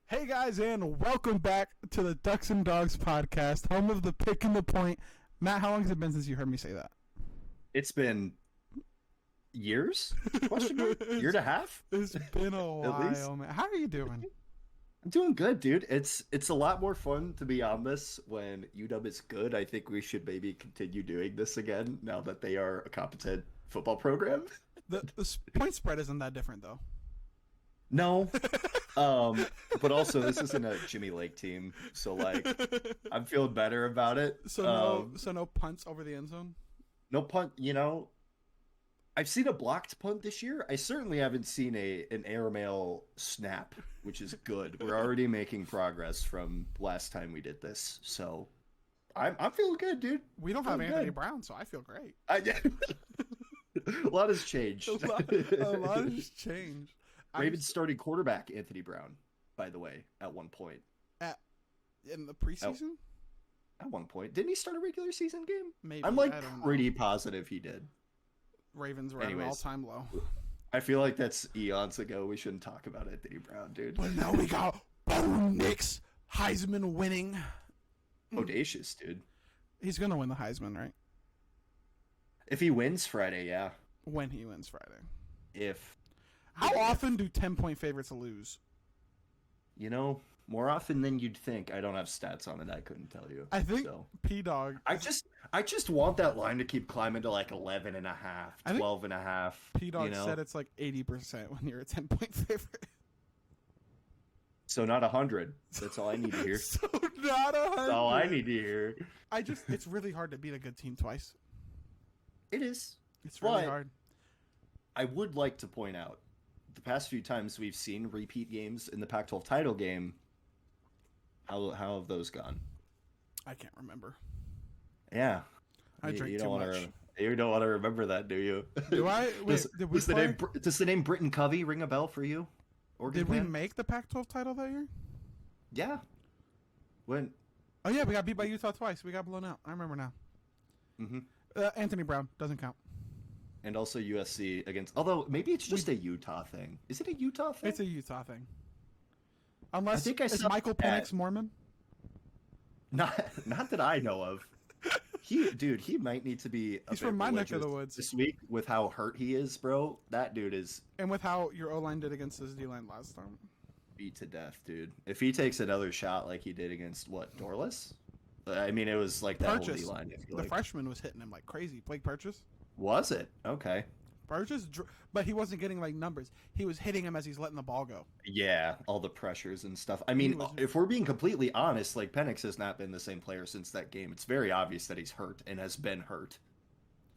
Hey guys, and welcome back to the Ducks and Dawgs Podcast, home of the pick and the point. Matt, how long has it been since you heard me say that? It's been years? Question mark? Year and a half? It's been a At least. while, man. How are you doing? I'm doing good, dude. It's a lot more fun to be on this when UW is good. I think we should maybe continue doing this again now that they are a competent football program. The point spread isn't that different, though. No. But also this isn't a Jimmy Lake team, so like I'm feeling better about it. So no punts over the end zone? No punt, I've seen a blocked punt this year. I certainly haven't seen an airmail snap, which is good. We're already making progress from last time we did this, so I'm feeling good, dude. We don't have Feeling Anthony good. Brown, so I feel great. A lot has changed. A lot has changed. Ravens starting quarterback Anthony Brown, by the way, at one point. In the preseason? At one point, didn't he start a regular season game? Maybe. I'm like I don't know. pretty positive he did. Ravens were at an Anyways. all-time low. I feel like that's eons ago. We shouldn't talk about Anthony Brown, dude. But now we got Bo Nix, Heisman winning. Audacious, dude. He's going to win the Heisman, right? If he wins Friday, yeah. When he wins Friday. If How often do 10-point favorites lose? more often than you'd think. I don't have stats on it. I couldn't tell you. I think So. P-Dog. I just want that line to keep climbing to like 11 and a half, I think 12 and a half. P-Dog said it's like 80% when you're a 10-point favorite. So not 100. That's all I need to hear. So not 100. That's all I need to hear. It's really hard to beat a good team twice. It is. It's really But- hard. I would like to point out the past few times we've seen repeat games in the Pac-12 title game. How have those gone? I can't remember. Yeah, I You- drink you too don't much. wanna, You don't want to remember that, do you? Do I? Wait, did we play? Does the name Britton Covey ring a bell for you? Oregon Did we fan? make the Pac-12 title that year? Yeah. When? Oh yeah, we got beat by Utah twice. We got blown out. I remember now. hmm Anthony Brown doesn't count. And also USC against. Although maybe it's just a Utah thing. Is it a Utah thing? It's a Utah thing. Unless think I is saw Michael that. Penix Mormon? Not that I know of. He might need to be. He's from my neck of the religious woods. this week with how hurt he is, bro. That dude is And with how your O-line did against his D-line last time. beat to death, dude. If he takes another shot like he did against Dorless, I mean, it was like that whole Purchase. D-line. I feel The like. freshman was hitting him like crazy. Blake Purchase. Was it? Okay. But he wasn't getting like numbers. He was hitting him as he's letting the ball go. Yeah, all the pressures and stuff. I mean, was- if we're being completely honest, like Penix has not been the same player since that game. It's very obvious that he's hurt and has been hurt,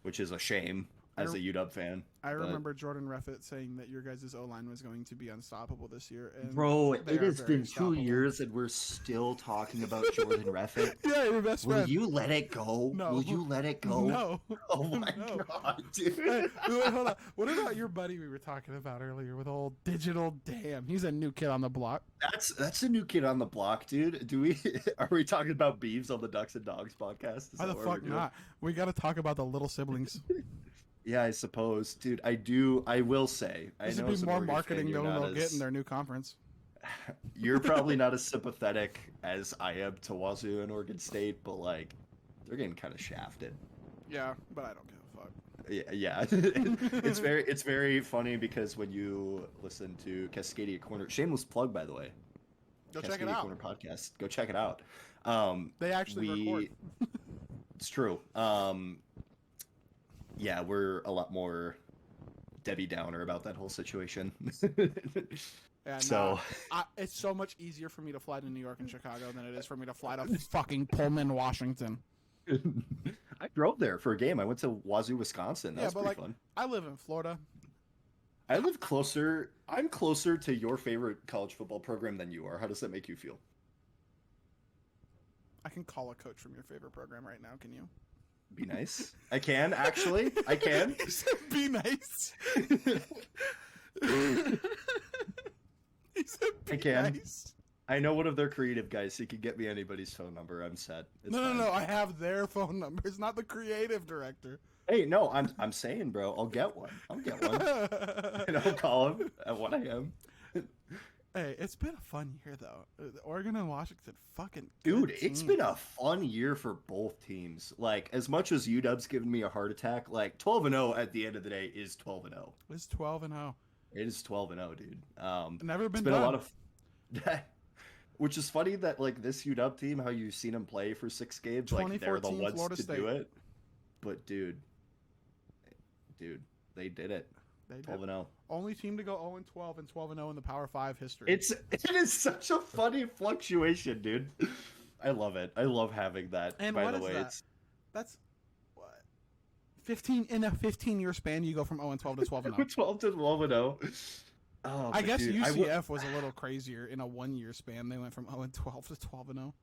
which is a shame as a UW fan. I But- remember Jordan Reffett saying that your guys' O-line was going to be unstoppable this year. And Bro, they it are has very been 2 unstoppable. years and we're still talking about Jordan Reffett. Yeah, your best Will friend. you let it go? No. Will you let it go? No. Oh my No. god, dude. Hey, wait, hold on. What about your buddy we were talking about earlier with old Digital Damn? He's a new kid on the block. That's a new kid on the block, dude. Are we talking about Beeves on the Ducks and Dogs podcast? Is Why that the what we're fuck doing? not? We got to talk about the little siblings. Yeah, I suppose, dude. I will say, I This know would as be a more Oregon fan, marketing you're than not they'll get as- in their new conference. You're probably not as sympathetic as I am to Wazoo and Oregon State, but like, they're getting kind of shafted. Yeah, but I don't give a fuck. Yeah. It's very funny because when you listen to Cascadia Corner, shameless plug by the way. Go Cascadia check it out. Corner podcast. Go check it out. They actually record. It's true. Yeah, we're a lot more Debbie Downer about that whole situation. And, So- it's so much easier for me to fly to New York and Chicago than it is for me to fly to fucking Pullman, Washington. I drove there for a game. I went to Wazoo, Wisconsin. That Yeah, was but pretty like, fun. I live in Florida. I live closer. I'm closer to your favorite college football program than you are. How does that make you feel? I can call a coach from your favorite program right now. Can you? Be nice. I can actually. I can. He said, "Be nice." He said, "Be I can. nice." I know one of their creative guys. He can get me anybody's phone number. I'm set. It's No, fine. no. I have their phone numbers, not the creative director. Hey, no, I'm saying, bro. I'll get one. I'll get one. And I'll call him at 1 a.m. Hey, it's been a fun year though. Oregon and Washington, fucking Dude, good it's teams. been a fun year for both teams. Like, as much as UW's given me a heart attack, like 12-0 at the end of the day is 12-0. It's 12-0. It is 12-0, dude. Never It's been been a lot done. of which is funny that like this UW team, how you've seen them play for 6 games, like they're the 2014 ones Florida to State. do it. But dude, they did it. They did. 12-0. Only team to go 0-12 and 12-0 in the Power 5 history. It is such a funny fluctuation, dude. I love it. I love having that. And by what the is way, that? it's That's what 15 in a 15-year span. You go from 0-12 to 12-0. 12 to 12-0. Oh, I but guess dude, UCF was a little crazier in a 1-year span. They went from 0-12 to 12-0.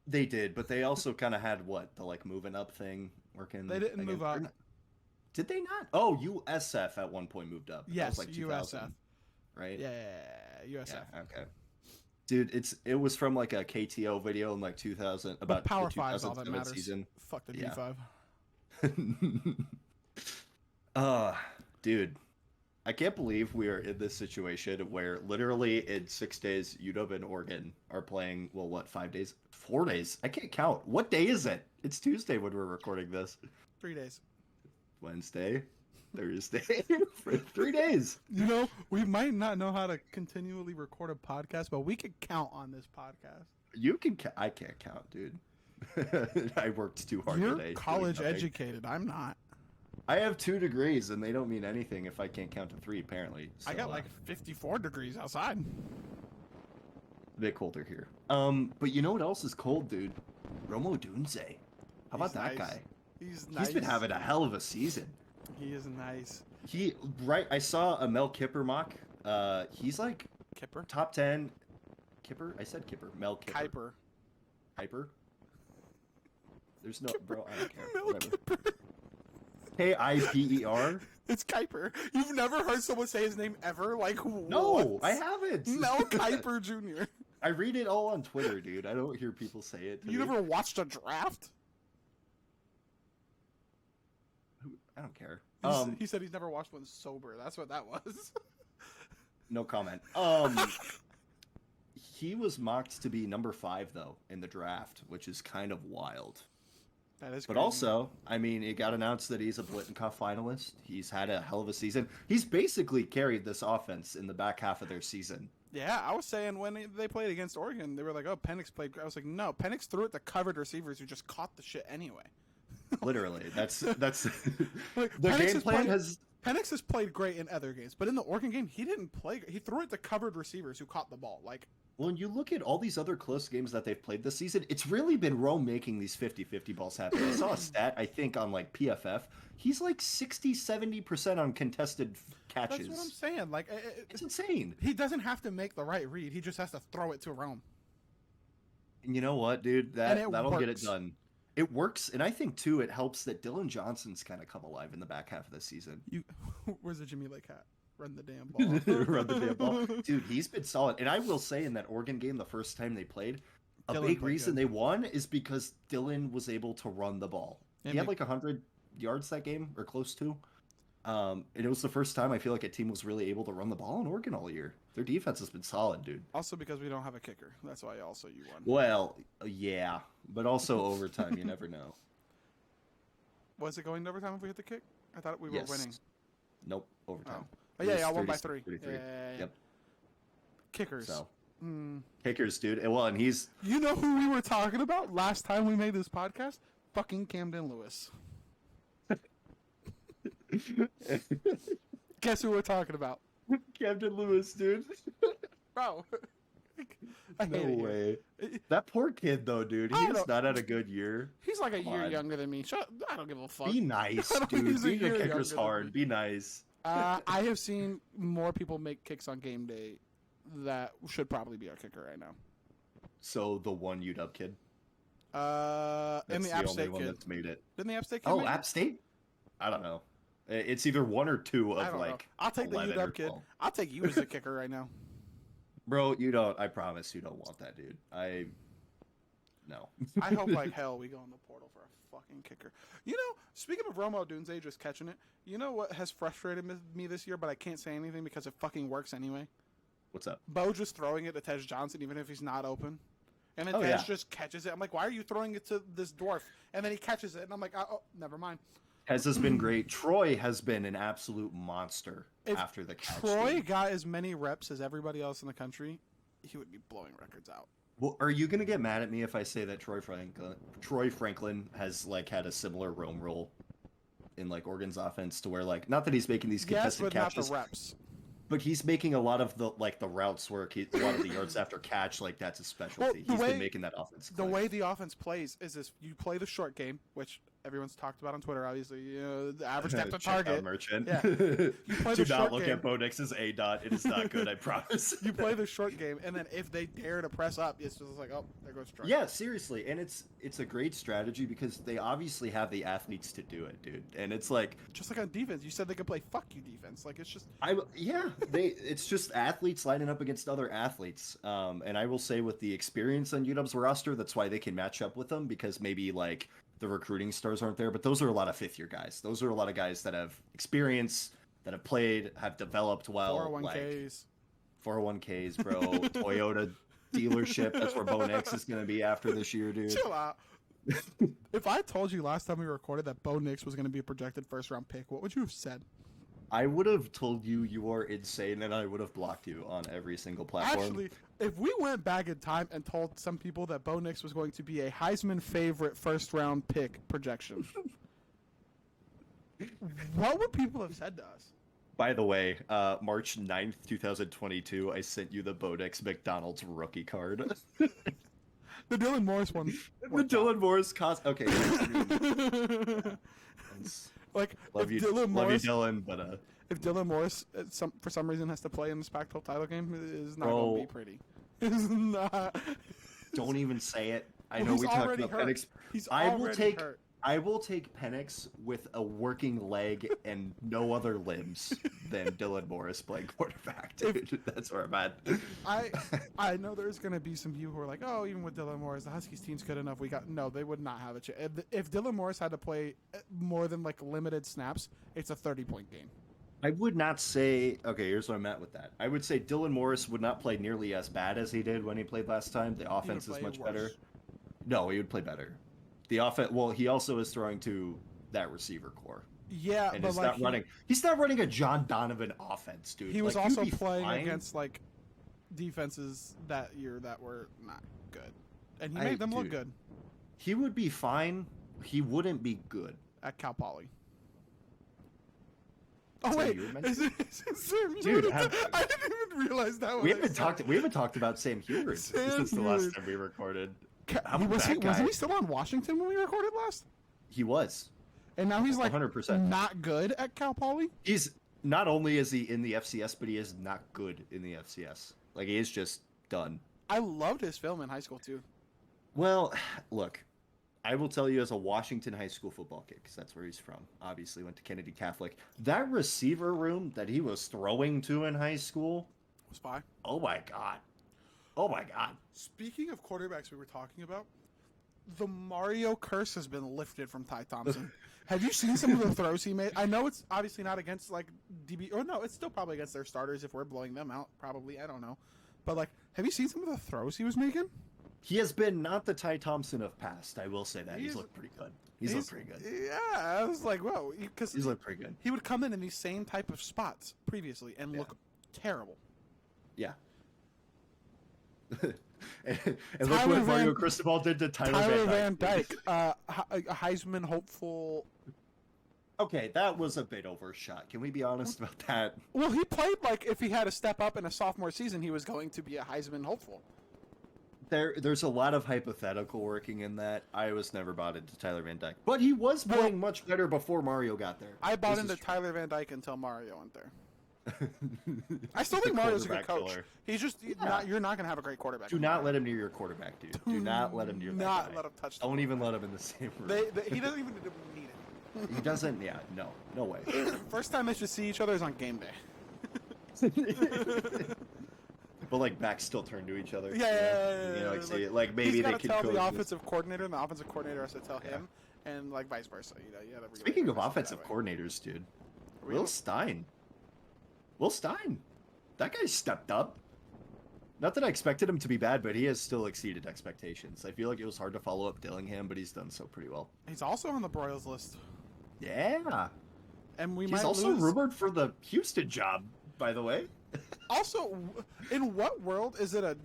They did, but they also kind of had what the like moving up thing working. They didn't move up. Did they not? Oh, USF at one point moved up. That Yes, was like 2000, USF. right? Yeah, USF. Yeah, okay. Dude, it was from like a KTO video in like 2000 about But Power the 5 is all that 2007 matters. season. Fuck the Yeah. G5. Dude, I can't believe we are in this situation where literally in 6 days, UW and Oregon are playing. Well, what, 5 days? 4 days? I can't count. What day is it? It's Tuesday when we're recording this. 3 days. Wednesday, Thursday, for 3 days. You know, we might not know how to continually record a podcast, but we could count on this podcast. You can. I can't count, dude. I worked too hard You're today. doing college nothing. educated. I'm not. I have 2 degrees, and they don't mean anything if I can't count to 3. Apparently, I So, got like 54 degrees outside. a bit colder here. But you know what else is cold, dude? Romo Dunze. How about He's that nice. guy? He's nice. He's been having a hell of a season. He is nice. I saw a Mel Kiper mock. He's like Kipper? top 10. Kipper? I said Kipper. Mel Kipper. Kuiper. Hyper? There's no, bro, I don't care. Mel Whatever. Kipper. Kiper? It's Kuiper. You've never heard someone say his name ever? Like, No, once? I haven't. Mel Kuiper Jr. I read it all on Twitter, dude. I don't hear people say it. You never watched a draft? I don't care. He said he's never watched one sober. That's what that was. No comment. He was mocked to be number 5 though in the draft, which is kind of wild. That is But crazy. also, I mean, it got announced that he's a Blittenkoff finalist. He's had a hell of a season. He's basically carried this offense in the back half of their season. Yeah, I was saying when they played against Oregon, they were like, oh, Penix played. I was like, no, Penix threw it to covered receivers who just caught the shit anyway. Literally, that's Like, the Penix game has plan played- has. Penix has played great in other games, but in the Oregon game, he didn't play. He threw it to covered receivers who caught the ball. Like, When you look at all these other close games that they've played this season, it's really been Rome making these 50-50 balls happen. I saw a stat, I think, on like PFF. He's like 60-70% on contested catches. that's what I'm saying. Like, It's insane. he doesn't have to make the right read. He just has to throw it to Rome. And you know what, dude? And it That'll get it works. done. It works, and I think too it helps that Dylan Johnson's kind of come alive in the back half of the season. Where's the Jimmy Lake hat? Run the damn ball. Run the damn ball, dude. He's been solid, and I will say in that Oregon game, the first time they played, a Dylan big played reason good. they won is because Dylan was able to run the ball. And He had they- like 100 yards that game, or close to. And it was the first time I feel like a team was really able to run the ball in Oregon all year. Their defense has been solid, dude. Also because we don't have a kicker. That's why also you won. Well, yeah, but also overtime, you never know. Was it going to overtime if we hit the kick? I thought we were Yes. winning. Nope, overtime. Oh, It yeah, was y'all won by 36, 3. 33. Yeah. Yep. Kickers. So Hmm. kickers, dude. And he's You know who we were talking about last time we made this podcast? Fucking Camden Lewis. Guess who we're talking about? Camden Lewis, dude. Bro. I No hate it here. way. It- That poor kid, though, dude. I He's don't- not had a good year. He's like a Come year on. younger than me. I don't give a fuck. Be nice, I don't dude. think he's a Being a year kicker's younger than hard. me. Be nice. I have seen more people make kicks on game day that should probably be our kicker right now. So the one UW kid. And That's the App only State one kid. that's made it. Didn't the App State kid Oh, make it? App State? I don't know. It's either 1 or 2 I of don't like. know. I'll take the 11 or UW kid. 12. I'll take you as a kicker right now. Bro, you don't. I promise you don't want that, dude. No. I hope like hell we go in the portal for a fucking kicker. You know, speaking of Romo Dunze just catching it, you know what has frustrated me this year, but I can't say anything because it fucking works anyway? What's up? Bo just throwing it to Tej Johnson, even if he's not open. And then Oh, Tej yeah. just catches it. I'm like, why are you throwing it to this dwarf? And then he catches it, and I'm like, oh, never mind. Hez has been great. Troy has been an absolute monster If after the catch. Troy dude. got as many reps as everybody else in the country, he would be blowing records out. Well, are you gonna get mad at me if I say that Troy Franklin has like had a similar roam role in like Oregon's offense to where like not that he's making these Yes, contested but catches, not the reps. but he's making a lot of the routes work. A lot of the yards after catch, like that's a specialty. Well, He's been making that offense. The way the offense plays is this: you play the short game, which everyone's talked about on Twitter. Obviously, the average depth of target. Merchant. Yeah. You play Do the not short look game. at Bo Nix's A dot. It is not good. I promise. You play the short game, and then if they dare to press up, it's just like, oh, there goes Troy. Yeah, seriously, and it's a great strategy because they obviously have the athletes to do it, dude. And it's like Just like on defense, you said they could play fuck you defense. Like it's just it's just athletes lining up against other athletes. And I will say with the experience on UW's roster, that's why they can match up with them because maybe like the recruiting stars aren't there, but those are a lot of fifth year guys. Those are a lot of guys that have experience, that have played, have developed well. 401ks. 401ks, bro. Toyota dealership. That's where Bo Nix is going to be after this year, dude. Chill out. If I told you last time we recorded that Bo Nix was going to be a projected first round pick, what would you have said? I would have told you you are insane, and I would have blocked you on every single platform. Actually, if we went back in time and told some people that Bo Nix was going to be a Heisman favorite first round pick projection, what would people have said to us? By the way, March 9th, 2022, I sent you the Bo Nix McDonald's rookie card. The Dylan Morris one. The Dylan Morris cost. Okay. Like, Love you, Dylan, but if Dylan Morris for some reason has to play in this Pac-12 title game, it is not going to be pretty. It's not. Don't even say it. I Well, know he's we talked already about hurt. Penix. He's I will already take hurt. I will take Penix with a working leg and no other limbs than Dylan Morris playing quarterback, dude. That's where I'm at. I know there's going to be some people who are like, oh, even with Dylan Morris, the Huskies team's good enough. No, they would not have a chance. If Dylan Morris had to play more than like limited snaps, it's a 30-point game. I would not say. Okay, here's what I'm at with that. I would say Dylan Morris would not play nearly as bad as he did when he played last time. The offense is much better. No, he would play better. The offense. Well, he also is throwing to that receiver core. Yeah, and but he's like not running. He's not running a John Donovan offense, dude. He was like, also playing fine. against like defenses that year that were not good, and he made them look good. He would be fine. He wouldn't be good At Cal Poly. Is Oh that wait, you, man? is Sam Dude, Hewitt? I didn't even realize that was. We haven't talked about Sam Hewitt since the last time we recorded. Wasn't he still on Washington when we recorded last? He was. And now he's like 100%. not good at Cal Poly? He's not only is he in the FCS, but he is not good in the FCS. Like he is just done. I loved his film in high school too. Well, look, I will tell you as a Washington high school football kid, because that's where he's from. Obviously went to Kennedy Catholic. That receiver room that he was throwing to in high school. Spy. Oh my god. Oh my god. Speaking of quarterbacks we were talking about, the Mario curse has been lifted from Ty Thompson. Have you seen some of the throws he made? I know it's obviously not against like DB, or no, it's still probably against their starters if we're blowing them out. Probably, I don't know. But like, have you seen some of the throws he was making? He has been not the Ty Thompson of past. I will say that. He's looked pretty good. He's looked pretty good. Yeah, I was like, whoa. Because He's looked pretty good. he would come in these same type of spots previously and look terrible. Yeah. and look what Mario Cristobal did to Tyler Van Dyke, a Heisman hopeful. Okay, that was a bit overshot. Can we be honest about that? Well, he played like if he had to step up in a sophomore season, he was going to be a Heisman hopeful. There's a lot of hypothetical working in that. I was never bought into Tyler Van Dyke, but he was playing much better before Mario got there. I bought into Tyler Van Dyke until Mario went there. I still think Mario's a good coach. Killer. He's just you're not going to have a great quarterback. Do not let him near your quarterback, dude. Do not let him near that guy. Let him touch. Don't even let him in the same room. He doesn't even need it. He doesn't. Yeah, no way. First time they should see each other is on game day. But like backs still turned to each other. Yeah. You know, like maybe he's they gotta could tell coexist. the offensive coordinator, and the offensive coordinator has to tell him, and like vice versa. Speaking of offensive coordinators, dude, Will Stein. That guy stepped up. Not that I expected him to be bad, but he has still exceeded expectations. I feel like it was hard to follow up Dillingham, but he's done so pretty well. He's also on the Broyles list. Yeah. And we He's might also lose. rumored for the Houston job, by the way. Also, in what world is it a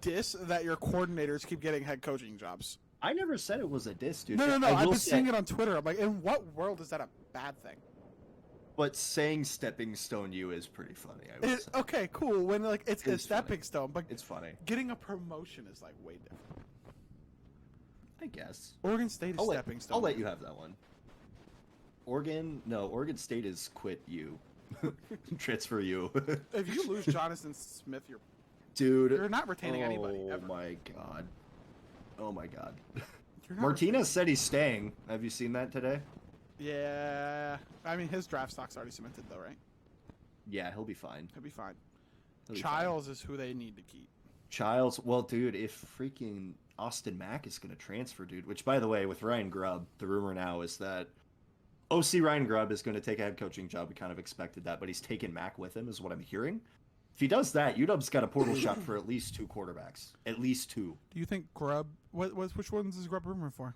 diss that your coordinators keep getting head coaching jobs? I never said it was a diss, dude. No. I I've will been say- seeing it on Twitter. I'm like, in what world is that a bad thing? But saying stepping stone you is pretty funny, I would say. Okay, cool. When like it's a It's stepping funny. stone, but It's funny. getting a promotion is like way different. I guess. Oregon State is stepping stone. I'll let you have that one. Oregon State is quit you. Transfer you. If you lose Jonathan Smith, Dude. you're not retaining anybody ever. Oh my god. You're not Martinez said he's staying. Have you seen that today? Yeah, I mean his draft stock's already cemented though, right? Yeah, he'll be fine. He'll be fine. He'll be fine. Childs is who they need to keep. Childs, well, dude, if freaking Austin Mack is going to transfer, dude, which, by the way, with Ryan Grubb, the rumor now is that OC Ryan Grubb is going to take a head coaching job. We kind of expected that, but he's taking Mack with him, is what I'm hearing. If he does that, UW's got a portal shot for at least 2 quarterbacks. At least 2. Do you think Grubb? Which ones is Grubb rumored for?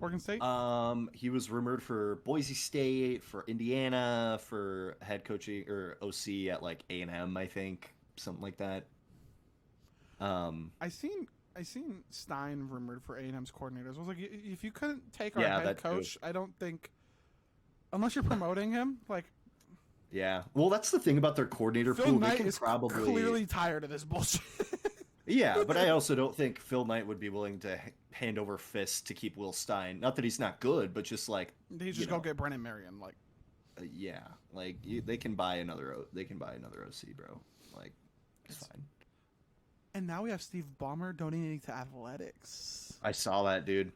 Oregon State? He was rumored for Boise State, for Indiana, for head coaching or OC at like A&M, I think, something like that. I seen Stein rumored for A&M's coordinators. I was like, if you couldn't take our Yeah, head that too. coach, I don't think, unless you're promoting him, like Yeah. Well, that's the thing about their coordinator Phil pool. They Knight can is probably clearly tired of this bullshit. Yeah, but I also don't think Phil Knight would be willing to hand over fists to keep Will Stein. Not that he's not good, but just like They just go get Brennan Marion, like. yeah, like they can buy another OC, bro. Like it's fine. And now we have Steve Ballmer donating to athletics. I saw that, dude.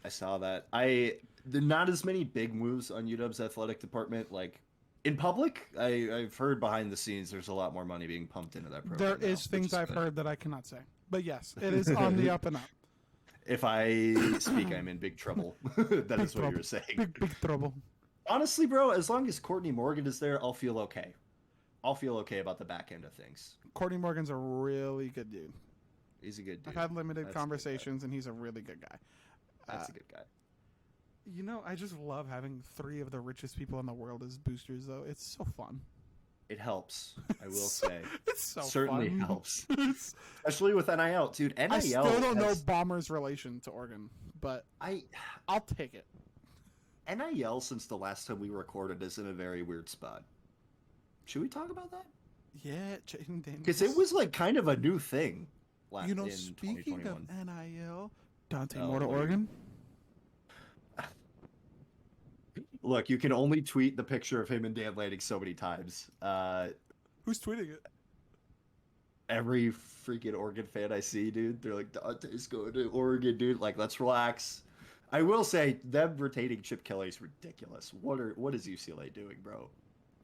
I saw that. There not as many big moves on UW's athletic department. Like in public, I've heard behind the scenes there's a lot more money being pumped into that program. There is things I've heard that I cannot say, but yes, it is on the up and up. If I speak, I'm in big trouble. That is what you're saying. Big trouble. Honestly, bro, as long as Courtney Morgan is there, I'll feel okay. I'll feel okay about the back end of things. Courtney Morgan's a really good dude. He's a good dude. I've had limited That's conversations, and he's a really good guy. That's a good guy. You know, I just love having 3 of the richest people in the world as boosters, though. It's so fun. It helps, I will say. It's so Certainly fun. helps. Especially with NIL, dude. NIL I still don't know Bomber's relation to Oregon, but I'll take it. NIL, since the last time we recorded, is in a very weird spot. Should we talk about that? Yeah, Jaden Daniels. Because it was like kind of a new thing. You know, in speaking of 2021. NIL, Dante Oh, Moore to what do you- Oregon. Look, you can only tweet the picture of him and Dan Lanning so many times. Who's tweeting it? Every freaking Oregon fan I see, dude, they're like, Dante's going to Oregon, dude. Like, let's relax. I will say, them retaining Chip Kelly is ridiculous. What is UCLA doing, bro?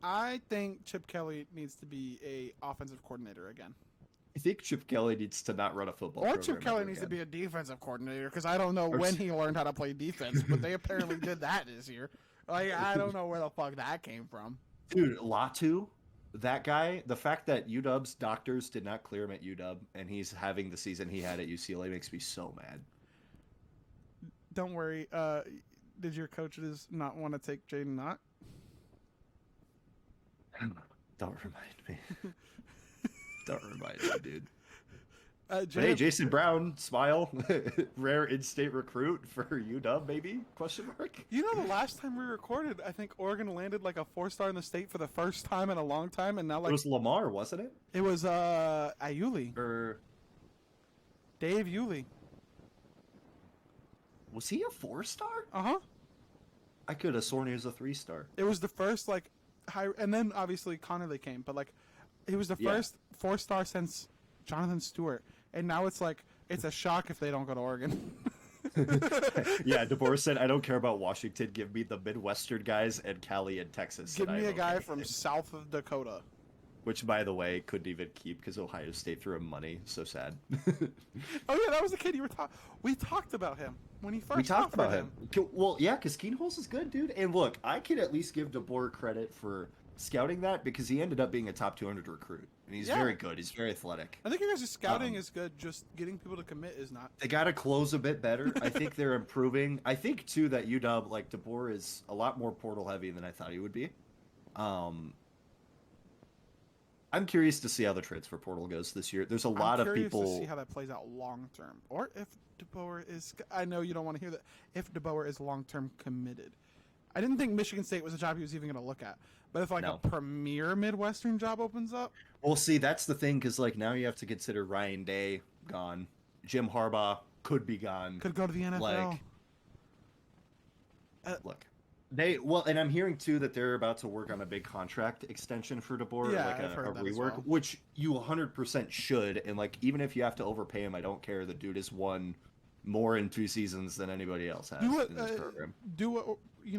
I think Chip Kelly needs to be a offensive coordinator again. I think Chip Kelly needs to not run a football Or program Chip Kelly ever needs to again. be a defensive coordinator, because I don't know Or when s- he learned how to play defense, but they apparently did that this year. Like, I don't know where the fuck that came from. Dude, Latu, that guy, the fact that UW's doctors did not clear him at UW and he's having the season he had at UCLA makes me so mad. Don't worry. Did your coaches not want to take Jaden Knott? Don't remind me. Don't remind me, dude. Jaden, But hey, Jason Brown, smile. Rare in-state recruit for UW, maybe? Question mark. you know, the last time we recorded, I think Oregon landed like a 4-star in the state for the first time in a long time, and now It like was Lamar, wasn't it? it was Ayuli, Or Dave Yuli. was he a 4-star? Uh-huh. I could have sworn he was a 3-star. It was the first like high, and then obviously Connerly came, but like it was the Yeah. first 4-star since Jonathan Stewart, and now it's like it's a shock if they don't go to Oregon. Yeah, DeBoer said, I don't care about Washington. Give me the Midwestern guys and Cali and Texas. Give and me I'm a guy okay." from South of Dakota. Which, by the way, couldn't even keep because Ohio State threw him money. So sad. Oh yeah, that was the kid you were talking. We talked about him when he first We talked offered about him. Well, yeah, because Keenholz is good, dude. And look, I can at least give DeBoer credit for scouting that because he ended up being a top 200 recruit. And he's very good. He's very athletic. I think your guys' scouting is good. Just getting people to commit is not. They got to close a bit better. I think they're improving. I think, too, that UW, like, DeBoer is a lot more portal heavy than I thought he would be. I'm curious to see how the transfer portal goes this year. There's a lot of people. To see how that plays out long term, or if DeBoer is. I know you don't want to hear that. If DeBoer is long term committed, I didn't think Michigan State was a job he was even going to look at. But if a premier Midwestern job opens up, well, see, that's the thing, because like now you have to consider Ryan Day gone, Jim Harbaugh could be gone, could go to the NFL. Look. And I'm hearing too that they're about to work on a big contract extension for DeBoer, like a rework, which you 100% should. And like, even if you have to overpay him, I don't care. The dude has won more in 2 seasons than anybody else has in this program. Do what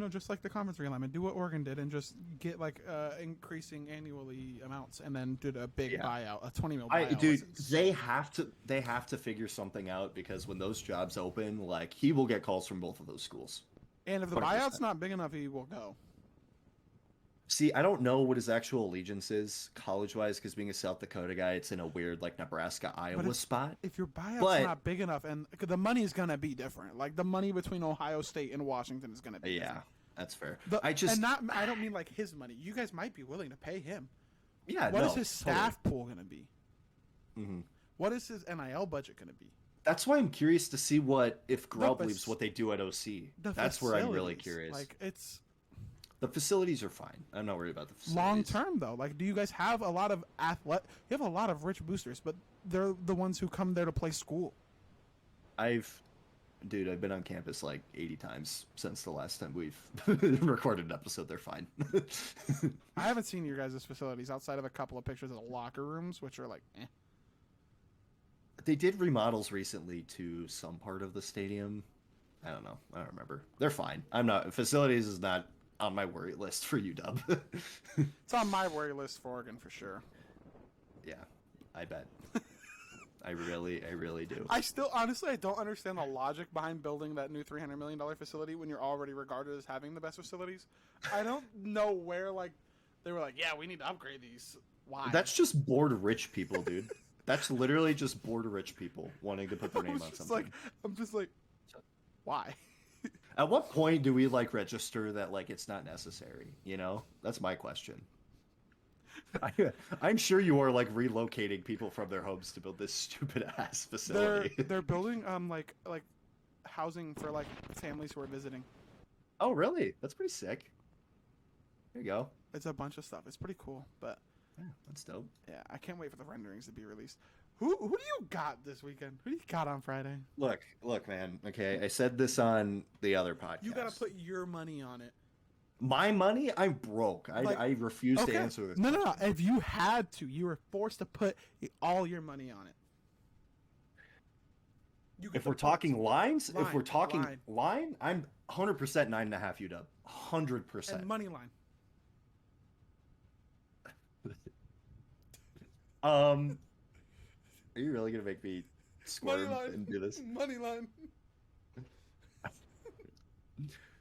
just like the conference realignment. Do what Oregon did and just get like increasing annually amounts, and then did a big buyout, a $20 million buyout. Dude, they have to figure something out, because when those jobs open, like, he will get calls from both of those schools. And if the 100%. Buyout's not big enough, he will go. See, I don't know what his actual allegiance is college-wise, because being a South Dakota guy, it's in a weird, like, Nebraska-Iowa spot. If your buyout's not big enough, and the money is going to be different. Like, the money between Ohio State and Washington is going to be different. That's fair. I don't mean, like, his money. You guys might be willing to pay him. Yeah, What is his staff pool going to be? Mm-hmm. What is his NIL budget going to be? That's why I'm curious to see if Grubb leaves, what they do at OC. That's where I'm really curious. Like, the facilities are fine. I'm not worried about the facilities. Long term, though, like, do you guys have a lot of You have a lot of rich boosters, but they're the ones who come there to play school. I've been on campus like 80 times since the last time we've recorded an episode. They're fine. I haven't seen your guys' facilities outside of a couple of pictures of the locker rooms, which are like, eh. They did remodels recently to some part of the stadium. I don't know. I don't remember. They're fine. Facilities is not on my worry list for UW. It's on my worry list for Oregon for sure. Yeah, I bet. I really do. I still, honestly, I don't understand the logic behind building that new $300 million facility when you're already regarded as having the best facilities. I don't know where, like, they were like, yeah, we need to upgrade these. Why? That's just bored rich people, dude. That's literally just bored rich people wanting to put their name on something. I'm just like, why? At what point do we like register that like it's not necessary? You know, that's my question. I'm sure you are like relocating people from their homes to build this stupid ass facility. They're building like housing for like families who are visiting. Oh really? That's pretty sick. There you go. It's a bunch of stuff. It's pretty cool, but yeah, that's dope. Yeah, I can't wait for the renderings to be released. Who do you got this weekend? Who do you got on Friday? Look, man. Okay, I said this on the other podcast. You got to put your money on it. My money? I'm broke. I refuse to answer this. No. If you had to, you were forced to put all your money on it. If we're talking lines, if we're talking line, I'm 100% 9.5 UW. 100%. And money line. Are you really gonna make me squirm and do this? Money line.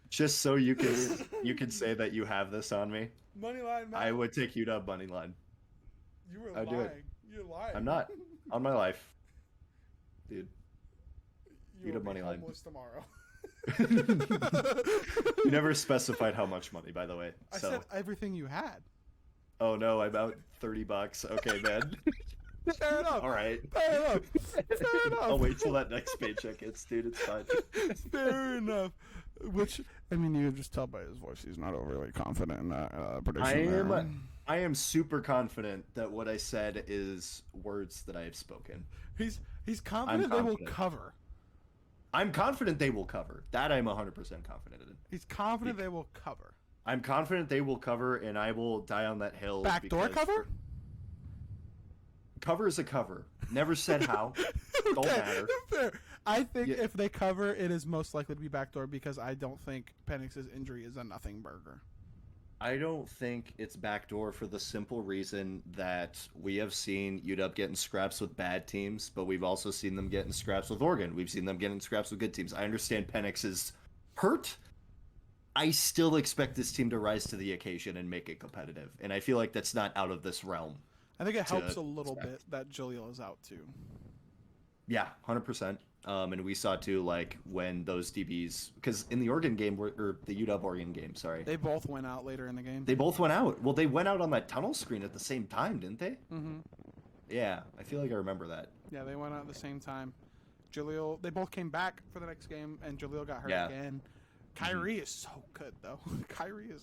Just so you can say that you have this on me. Money line. I would take UW money line. You were lying. Do it. You're lying. I'm not. On my life, dude. You will money line. Tomorrow. You never specified how much money, by the way. I said everything you had. Oh no, I'm out $30. Okay, man. Fair enough. All right. Fair enough. I'll wait till that next paycheck hits, dude. It's fine. Fair enough. Which, I mean, you can just tell by his voice he's not overly confident in that prediction. I am super confident that what I said is words that I have spoken. He's confident they will cover. I'm confident they will cover. That I'm 100% confident in. He's confident they will cover. I'm confident they will cover, and I will die on that hill. Backdoor cover? Cover is a cover. Never said how. Don't matter. Fair. I think if they cover, it is most likely to be backdoor because I don't think Penix's injury is a nothing burger. I don't think it's backdoor for the simple reason that we have seen UW get in scraps with bad teams, but we've also seen them get in scraps with Oregon. We've seen them get in scraps with good teams. I understand Penix is hurt. I still expect this team to rise to the occasion and make it competitive, and I feel like that's not out of this realm. I think it helps to a little expect. bit that Jaleel is out too. Yeah, 100%. And we saw too, like when those DBs, because in the Oregon game, or the UW Oregon game, sorry, They both went out later in the game. they both went out. Well, they went out on that tunnel screen at the same time, didn't they? Mm-hmm. Yeah, I feel like I remember that. Yeah, they went out at the same time. Jaleel, they both came back for the next game, and Jaleel got hurt Yeah. again. Kyrie is so good though. Kyrie is.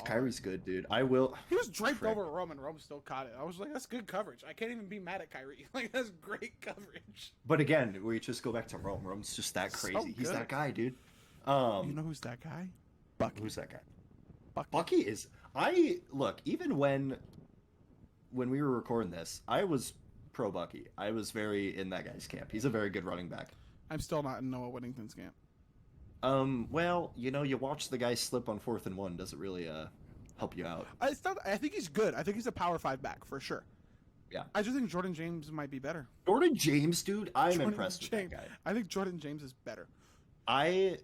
Kyrie's good, dude. I will. He was draped Frick. over Rome, and Rome still caught it. I was like, that's good coverage. I can't even be mad at Kyrie. Like, that's great coverage. But again, we just go back to Rome. Rome's just that So crazy. He's good. that guy, dude. You know who's that guy? Bucky. Who's that guy? Bucky. Bucky is. I look, even when we were recording this, I was pro Bucky. I was very in that guy's camp. He's a very good running back. I'm still not in Noah Whittington's camp. Well, you watch the guy slip on 4th and 1. Does it really help you out? I think he's good. I think he's a power 5 back for sure. Yeah. I just think Jordan James might be better. Jordan James, dude, I'm Jordan impressed with James. that guy. I think Jordan James is better. I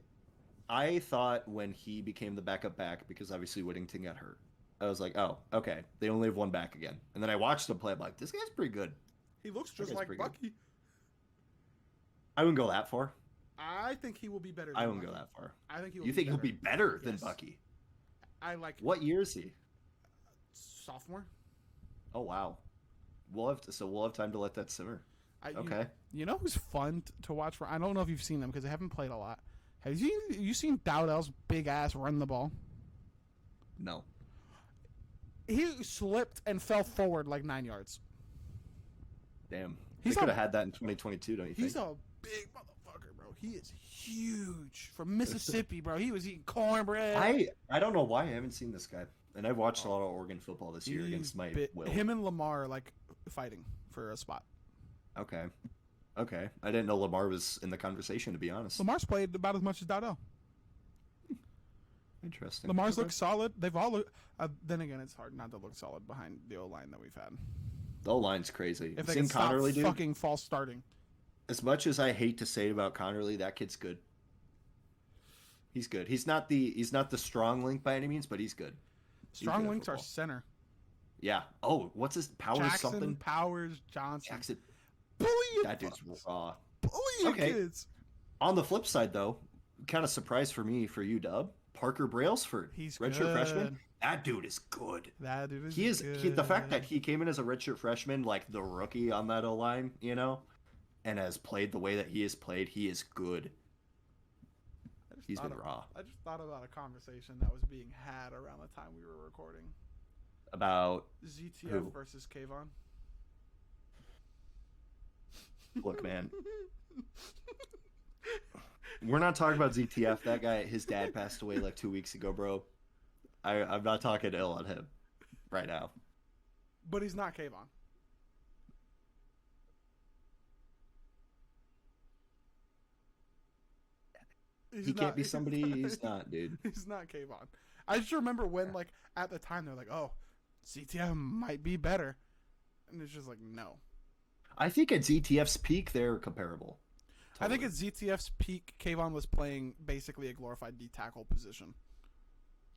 thought when he became the backup back, because obviously Whittington got hurt, I was like, oh, okay, they only have one back again. And then I watched him play. I'm like, this guy's pretty good. He looks just guy's like pretty good. Bucky. I wouldn't go that far. I think he will be better. Than I wouldn't Bucky. go that far. I think he will. You be think better. he'll be better than Yes. Bucky? I like What year is he? sophomore. Oh wow, we'll have time to let that simmer. Okay. You know who's fun to watch for? I don't know if you've seen them because they haven't played a lot. Have you seen Dowdell's big ass run the ball? No. He slipped and fell forward like 9 yards. Damn. He's They could a- have had that in 2022, don't you think? He's a big motherfucker, bro. He is huge from Mississippi, bro. He was eating cornbread. I don't know why I haven't seen this guy, and I've watched a lot of Oregon football this year He's against my will. Him and Lamar are like fighting for a spot. Okay. I didn't know Lamar was in the conversation, to be honest. Lamar's played about as much as Dowdell. Interesting. Lamar's Okay. looked solid. They've all looked. Then again, it's hard not to look solid behind the O line that we've had. The O-line's crazy. If they Seen can stop Connerly, dude? fucking false starting. As much as I hate to say it about Connerly, that kid's good. He's good. He's not the strong link by any means, but he's good. Strong good at links are football. center. Yeah. Oh, what's his Powers Jackson, something? Powers, Johnson. Jackson. Bullying That dude's raw. Bullying Okay. kids. On the flip side, though, kind of surprise for me for you, Dub. Parker Brailsford, He's redshirt good. freshman. That dude is good. That dude is He is good. the fact that he came in as a redshirt freshman, like the rookie on that O line, and has played the way that he has played. He is good. He's been raw. I just thought about a conversation that was being had around the time we were recording. About ZTF Who? versus Kayvon. look, man. We're not talking about ZTF. That guy, his dad passed away like 2 weeks ago, bro. I'm not talking ill on him right now. But he's not Kayvon. He can't be somebody he's not, dude. He's not Kayvon. I just remember when, like, at the time, they're like, oh, ZTF might be better. And it's just like, no. I think at ZTF's peak, they're comparable. I think at ZTF's peak, Kayvon was playing basically a glorified D-tackle position.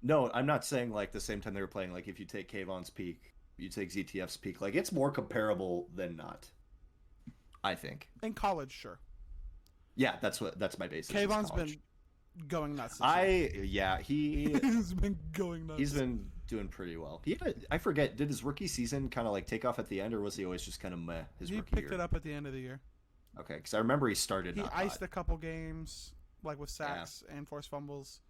No, I'm not saying like the same time they were playing. Like if you take Kayvon's peak, you take ZTF's peak. Like it's more comparable than not. I think. In college, sure. Yeah, that's my basis. Kayvon's been going nuts. This year. He's been going nuts. He's been doing pretty well. I forget, did his rookie season kind of like take off at the end, or was he always just kind of meh his He rookie picked year? it up at the end of the year. Okay, because I remember he started. He not iced hot. a couple games, like with sacks and forced fumbles.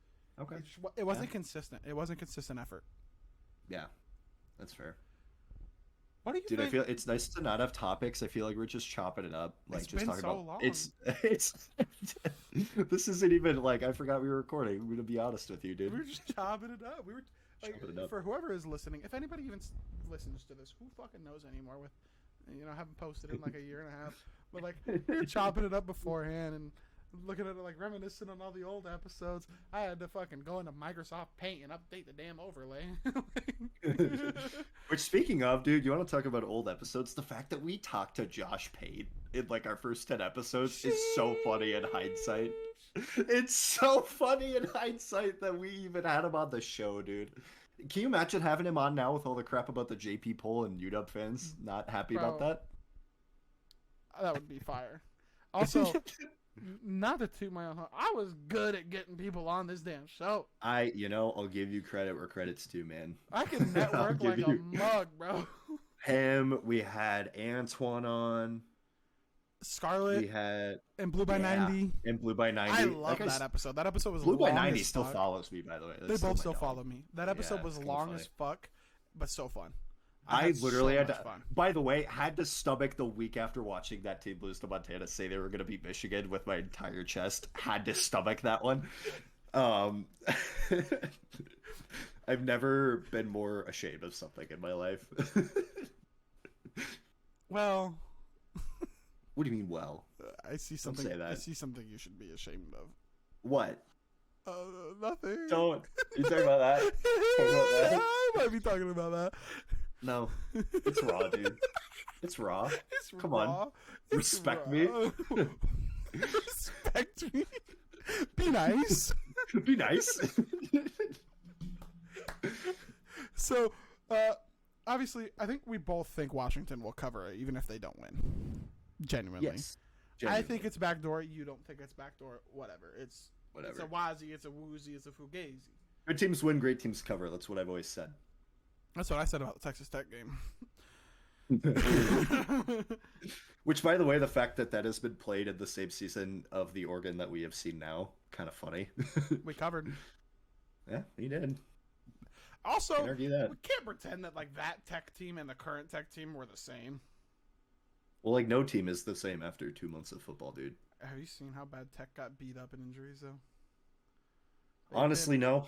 Okay. It wasn't consistent. It wasn't consistent effort. Yeah, that's fair. What do you Dude, think? I feel it's nice to not have topics. I feel like we're just chopping it up, like It's just been talking so about. long. It's this isn't even like I forgot we were recording. I'm gonna be honest with you, dude. We were just chopping it up. We were like, Chopping it up. for whoever is listening, if anybody even listens to this, who fucking knows anymore? With haven't posted in like a year and a half, but like we were chopping it up beforehand and looking at it like reminiscing on all the old episodes. I had to fucking go into Microsoft Paint and update the damn overlay. Which, speaking of, dude, you want to talk about old episodes? The fact that we talked to Josh Pate in like our first 10 episodes is so funny in hindsight. It's so funny in hindsight that we even had him on the show, dude. Can you imagine having him on now with all the crap about the JP poll and UW fans not happy about Bro. that? That would be fire. Also, not to toot my own horn, I was good at getting people on this damn show. I'll give you credit where credit's due, man. I can network like a mug, bro. Him, we had Antoine on. Scarlet We had and Blue by 90. and Blue by 90. I love that episode. That episode was Blue by long 90 as still fuck. follows me, by the way. They That's both my still dog. follow me. That episode Yeah, was it's kinda long funny. as fuck, but so fun. I had literally so had much to, fun. by the way, had to stomach the week after watching that team lose to Montana say they were going to beat Michigan with my entire chest. Had to stomach that one. I've never been more ashamed of something in my life. Well, What do you mean, well? I see something. say that. I see something you should be ashamed of. What? Nothing. Don't. You talking about that? Talking about that? I might be talking about that. No. It's raw, dude. It's raw. It's Come on. raw. It's Respect me. raw. Respect me. Be nice. Be nice. So, obviously, I think we both think Washington will cover it, even if they don't win. Genuinely. Yes. I think it's backdoor. You don't think it's backdoor. Whatever. It's Whatever. a wazi. It's a woozy. It's a fugazi. Good teams win, great teams cover. That's what I've always said. That's what I said about the Texas Tech game. Which, by the way, the fact that that has been played in the same season of the Oregon that we have seen now, kind of funny. We covered. Yeah, he did. Also, Can't argue that. we can't pretend that like that Tech team and the current Tech team were the same. Well, like, no team is the same after 2 months of football, dude. Have you seen how bad Tech got beat up in injuries, though? Honestly, no.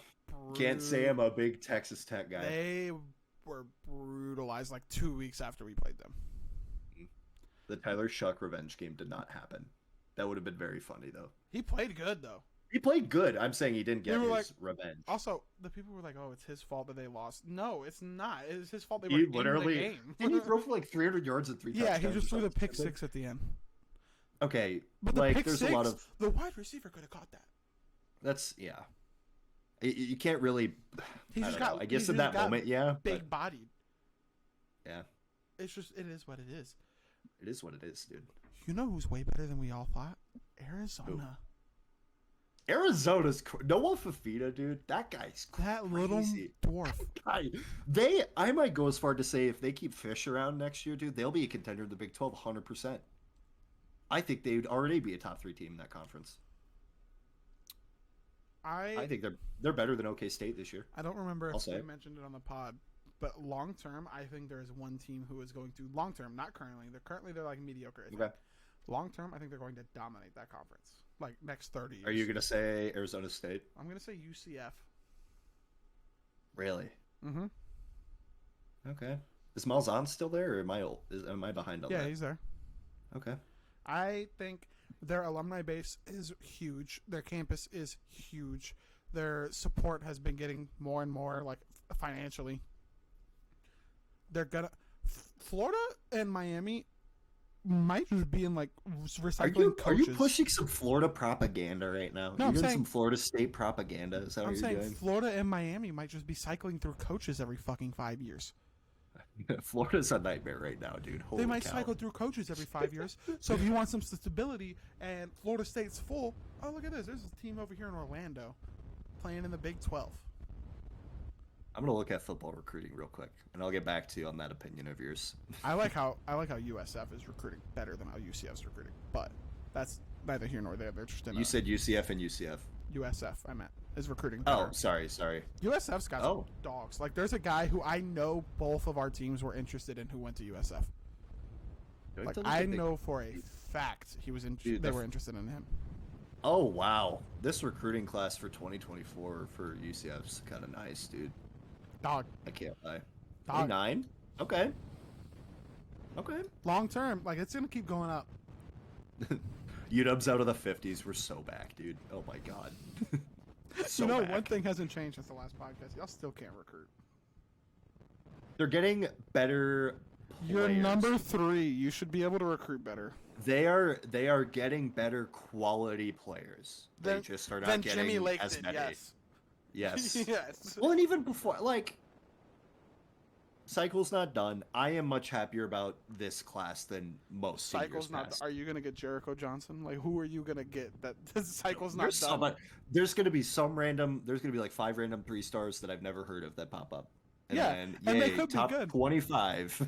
Can't say I'm a big Texas Tech guy. They were brutalized like 2 weeks after we played them. The Tyler Shuck revenge game did not happen. That would have been very funny, though. He played good, though. He played good. I'm saying he didn't get They were his like- revenge. Also, the people were like, "Oh, it's his fault that they lost." No, it's not. It's his fault they He were literally in the game. didn't he throw for like 300 yards and 3 touchdowns? Yeah, he just or threw the something pick stupid? 6 at the end. Okay, But the like pick there's 6, a lot of the wide receiver could have caught that. that's yeah. You can't really. He I just don't got. know. I guess he in just that got moment, yeah. big But bodied. yeah, It's just. It is what it is. it is what it is, dude. You know who's way better than we all thought? Arizona. Arizona's Noah Fafita, dude. That guy's That crazy. little dwarf. I might go as far to say if they keep Fish around next year, dude, they'll be a contender in the Big 12 100%. I think they would already be a top 3 team in that conference. I think they're better than OK State this year. I don't remember I'll if say we it. mentioned it on the pod, but long term, I think there is one team who is going to long term, not currently. They're like mediocre. I think. Okay. Long term, I think they're going to dominate that conference. Like next 30 years. Are you gonna say Arizona State? I'm gonna say UCF. Really? Mm-hmm. Okay. Is Malzahn still there, or am I behind on Yeah, that? he's there. Okay. I think their alumni base is huge. Their campus is huge. Their support has been getting more and more, like financially. They're gonna. Florida and Miami might just be in like recycling Are you coaches. pushing some Florida propaganda right now? No, You're I'm doing saying- some Florida State propaganda. Is that I'm what you're saying doing? Florida and Miami might just be cycling through coaches every fucking 5 years. Florida's a nightmare right now, dude. Holy They might cow. cycle through coaches every 5 years. So if you want some stability and Florida State's full, oh look at this. There's a team over here in Orlando playing in the Big 12. I'm gonna look at football recruiting real quick, and I'll get back to you on that opinion of yours. I like how USF is recruiting better than how UCF's recruiting, but that's neither here nor there. They're just in You said UCF and UCF. USF. I meant is recruiting Oh, better. sorry. USF's got Oh. some dogs. Like there's a guy who I know both of our teams were interested in who went to USF. Like I know for a fact he was Dude, they were interested in him. Oh wow, this recruiting class for 2024 for UCF's kind of nice, dude. Dog. I can't lie. Dog. 29? Okay. Okay. Long term, like it's gonna keep going up. UW's out of the 50s. We're so back, dude. Oh my god. So you know, back. one thing hasn't changed since the last podcast. Y'all still can't recruit. They're getting better You're players. number 3. You should be able to recruit better. They are getting better quality players. They just are not Then getting Jimmy Lake as did, many. yes. Yes. Yes. Well, and even before, like, cycle's not done. I am much happier about this class than most Cycle's seniors not. past. Are you gonna get Jericho Johnson? Like, who are you gonna get? That the cycle's not There's done. some, there's gonna be some random. There's gonna be like 5 random 3-stars that I've never heard of that pop up. And Yeah, then, and they yay, could be top good. 25.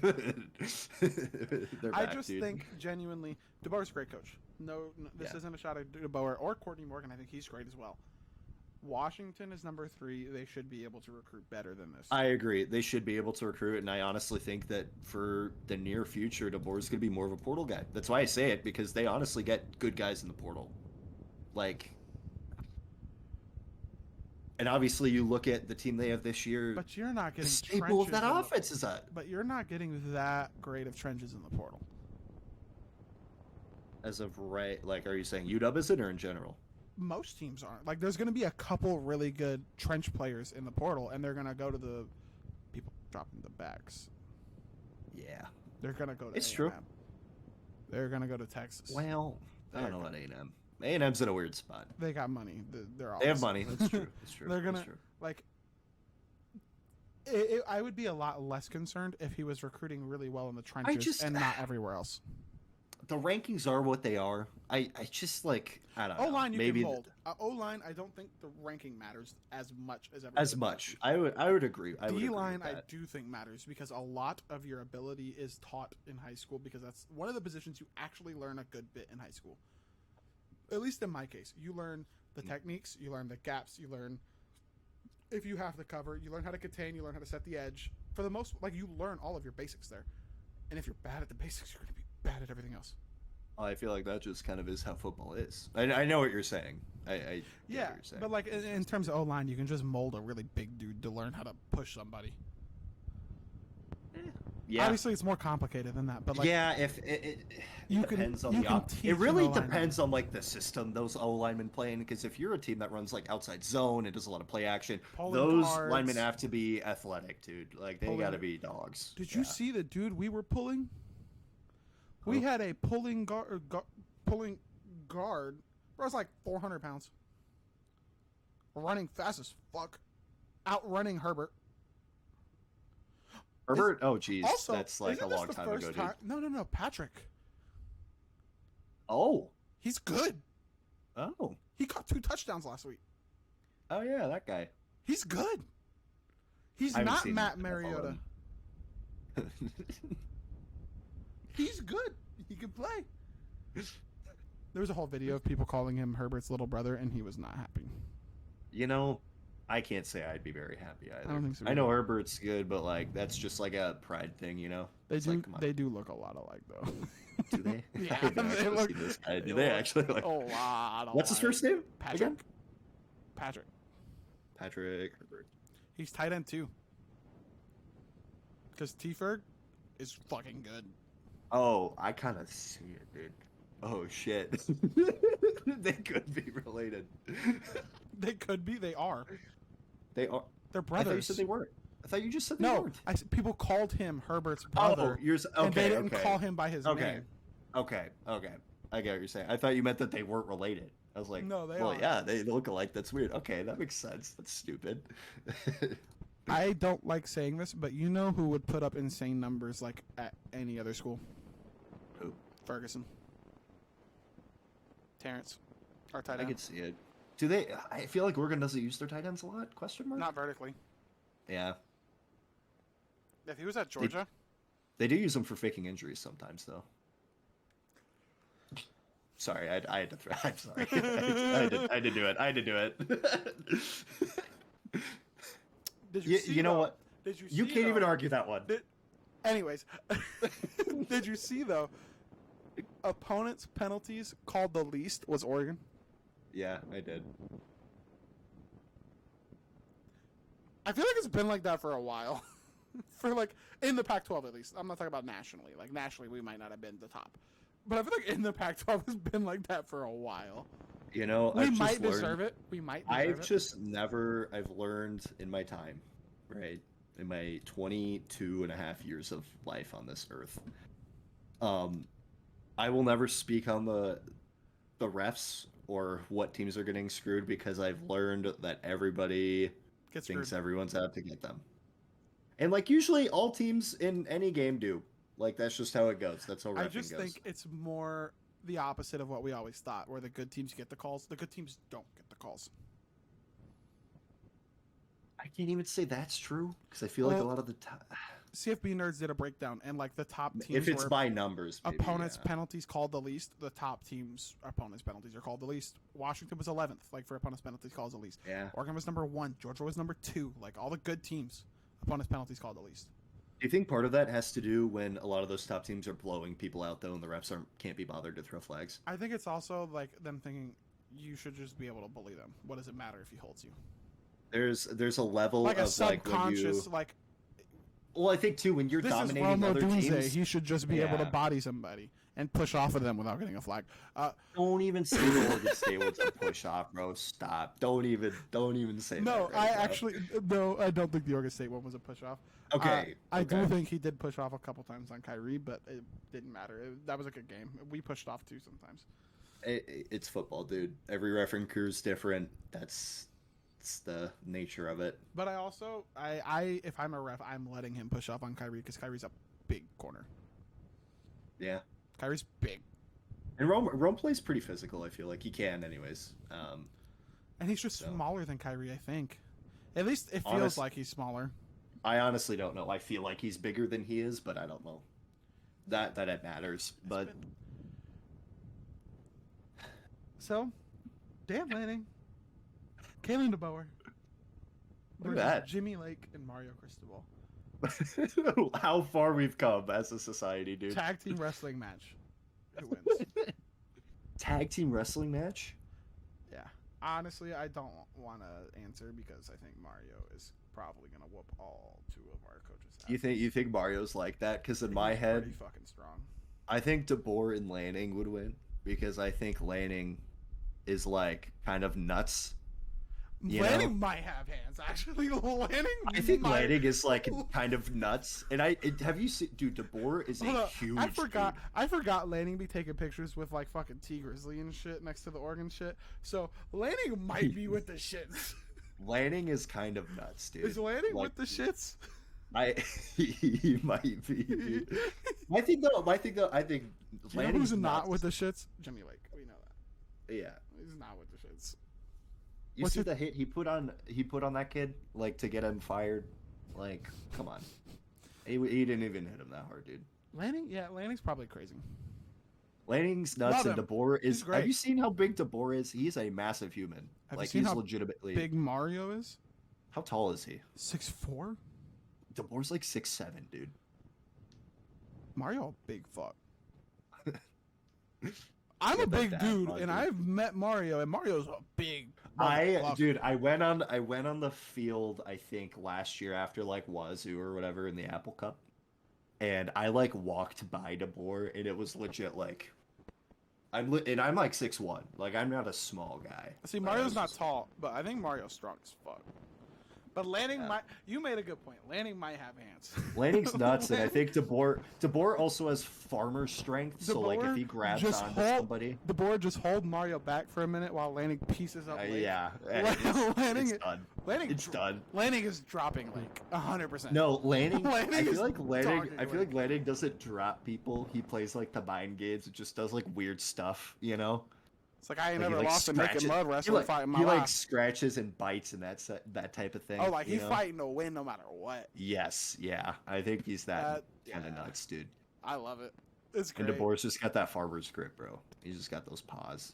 They're I back, just dude. think genuinely, DeBoer's a great coach. No, this Yeah. isn't a shot at DeBoer or Courtney Morgan. I think he's great as well. Washington is number 3. They should be able to recruit better than this. I agree. They should be able to recruit, and I honestly think that for the near future, DeBoer's going to be more of a portal guy. That's why I say it, because they honestly get good guys in the portal. Like, and obviously you look at the team they have this year, But you're not the getting staple of that trenches in the- offense is that. But you're not getting that great of trenches in the portal. As of right, like, are you saying UW is it or in general? Most teams aren't. Like, there's going to be a couple really good trench players in the portal, and they're going to go to the people dropping the backs. Yeah. They're going to go to It's A&M. true. They're going to go to Texas. Well, I don't know about A&M. A&M's in a weird spot. They got money. They're all They have money. That's true. That's true. They're That's gonna true. like. I would be a lot less concerned if he was recruiting really well in the trenches and not everywhere else. The rankings are what they are. I just like I don't know. O line you Maybe can mold. O line I don't think the ranking matters as much as as much. I would agree. I would agree D line with I that. do think matters because a lot of your ability is taught in high school because that's one of the positions you actually learn a good bit in high school. At least in my case, you learn the techniques, you learn the gaps, you learn if you have the cover, you learn how to contain, you learn how to set the edge. For the most, like you learn all of your basics there. And if you're bad at the basics, you're going to be bad at everything else. I feel like that just kind of is how football is. I know what you're saying. I get what Yeah, you're saying. but like in terms of O-line, you can just mold a really big dude to learn how to push somebody. yeah. Obviously, it's more complicated than that, but like yeah, if it you can- depends on you the can op- teach it really an O-lineman. depends on like the system those O linemen play in. Because if you're a team that runs like outside zone and does a lot of play action, Pulling those guards. linemen have to be athletic, dude. Like they Pulling- got to be dogs. did you see the dude we were pulling? We Who? had a pulling guard. Bro, it was like 400 pounds. Running fast as fuck. Outrunning Herbert. Herbert? Oh, geez, Also, that's like a isn't this long the time first ago, dude. No, Patrick. Oh, He's good. oh, He caught 2 touchdowns last week. oh yeah, that guy. He's good. He's I haven't not seen Matt enough of Mariota. him. He's good. He can play. There was a whole video of people calling him Herbert's little brother, and he was not happy. You know, I can't say I'd be very happy either. don't think so I know either. Herbert's good, but like that's just like a pride thing, you know. They It's do. like, come on. They do look a lot alike, though. Do they? Yeah, I didn't they actually look- see this guy. they Do they look actually like? a lot. What's his alike. first name? Patrick. Again? Patrick. Patrick Herbert. He's tight end too. Because T-Ferg is fucking good. Oh, I kind of see it, dude. Oh shit. They could be related. They could be. They are. They are. They're I thought you brothers. said they weren't. I thought you just said they No, weren't. people called him Herbert's Oh, brother, you're okay. and they didn't okay. call him by his Okay. name. Okay. Okay. I get what you're saying. I thought you meant that they weren't related. I was like, No, they well, are. yeah, they look alike. That's weird. Okay, that makes sense. That's stupid. I don't like saying this, but you know who would put up insane numbers like at any other school? Who? Ferguson. Terrence. Our tight I end. could see it. Do they? I feel like Oregon doesn't use their tight ends a lot. Question mark. Not vertically. Yeah, If he was at Georgia, they do use them for faking injuries sometimes, though. Sorry, I had to throw. I'm sorry. I had to do it. I had to do it. did you see? You know though- what? Did you? You see, can't even though- argue that one. Anyways, did you see though? Opponents' penalties called the least was Oregon. Yeah, I did. I feel like it's been like that for a while. For like in the Pac-12 at least. I'm not talking about nationally. Like nationally, we might not have been the top, but I feel like in the Pac-12 has been like that for a while. You know, We I've might just learned, deserve it. We might. Deserve I've it. just never. I've learned in my time, right, in my 22 and a half years of life on this earth. I will never speak on the refs or what teams are getting screwed because I've learned that everybody Gets thinks screwed. everyone's out to get them. And like usually all teams in any game do. Like that's just how it goes. That's how reffing I just goes. think it's more the opposite of what we always thought, where the good teams get the calls. The good teams don't get the calls. I can't even say that's true because I feel like a lot of the time, CFB Nerds did a breakdown, and like the top teams, if it's by numbers, maybe, opponents' penalties called the least, the top teams' opponents' penalties are called the least. Washington was 11th, like for opponents' penalties calls the least. Yeah. Oregon was number 1. Georgia was number 2. Like all the good teams, opponents' penalties called the least. Do you think part of that has to do when a lot of those top teams are blowing people out though, and the refs can't be bothered to throw flags? I think it's also like them thinking you should just be able to bully them. What does it matter if he holds you? There's a level Like a of like when subconscious you. like. Well, I think too when you're This dominating is Romo other Doomsday. teams. He should just be able to Yeah. body somebody and push off of them without getting a flag. Don't even say the Oregon State was a push off, bro. Stop. Don't even say No, that. Right, I don't think the Oregon State one was a push off. Okay. I okay. do think he did push off a couple times on Kyrie, but it didn't matter. That was a good game. We pushed off too sometimes. It's football, dude. Every referee crew is different. It's the nature of it. But I also, if I'm a ref, I'm letting him push off on Kyrie because Kyrie's a big corner. Yeah. Kyrie's big. And Rome plays pretty physical, I feel like. He can, anyways. And he's just smaller than Kyrie, I think. At least it feels like he's smaller. I honestly don't know. I feel like he's bigger than he is, but I don't know. That it matters. So, Dan Lanning, Kalen DeBoer, Look at that. Jimmy Lake, and Mario Cristobal. How far we've come as a society, dude. Tag team wrestling match. Who wins? Tag team wrestling match? Yeah. Honestly, I don't want to answer because I think Mario is probably going to whoop all 2 of our coaches' asses. You think Mario's like that? Because in my head, pretty fucking strong. I think DeBoer and Lanning would win because I think Lanning is like kind of nuts. Lanning might have hands, actually. I think Lanning is like kind of nuts. And have you seen, dude? DeBoer is a huge. I forgot Lanning be taking pictures with like fucking T Grizzly and shit next to the Oregon shit. So Lanning might be with the shits. Lanning is kind of nuts, dude. Is Lanning with the shits? He might be. Dude. I think Lanning who's not with the shits? Jimmy Lake. We know that. Yeah, he's not with the shits. You see the hit he put on that kid, like to get him fired. Like, come on, he didn't even hit him that hard, dude. Lanning's probably crazy. Lanning's nuts, and DeBoer is. Great. Have you seen how big DeBoer is? He's a massive human. Have like you seen he's how legitimately big Mario is? How tall is he? 6'4". DeBoer's like 6'7", dude. Mario, a big fuck. I'm a big dude, and I've met Mario, and Mario's a big. I went on the field, I think last year after like Wazoo or whatever in the Apple Cup, and I like walked by DeBoer, and it was legit like, I'm like 6'1", like I'm not a small guy. See, Mario's not tall, but I think Mario's strong as fuck. But Lanning you made a good point. Lanning might have hands. Lanning's nuts, and I think DeBoer also has farmer strength. So like if he grabs onto somebody, DeBoer just hold Mario back for a minute while Lanning pieces up. Yeah, Lanning, it's done. Lanning is dropping like 100%. No, Lanning. I feel like Lanning doesn't drop people. He plays like the mind games. It just does like weird stuff, you know. It's like I ain't never lost a naked mud wrestling fight in my life. life. He like scratches and bites and that type of thing. Oh, like he's fighting to win no matter what. Yes, yeah. I think he's that kind of nuts, dude. I love it. It's great. And DeBoer's just got that farmer's grip, bro. He's just got those paws.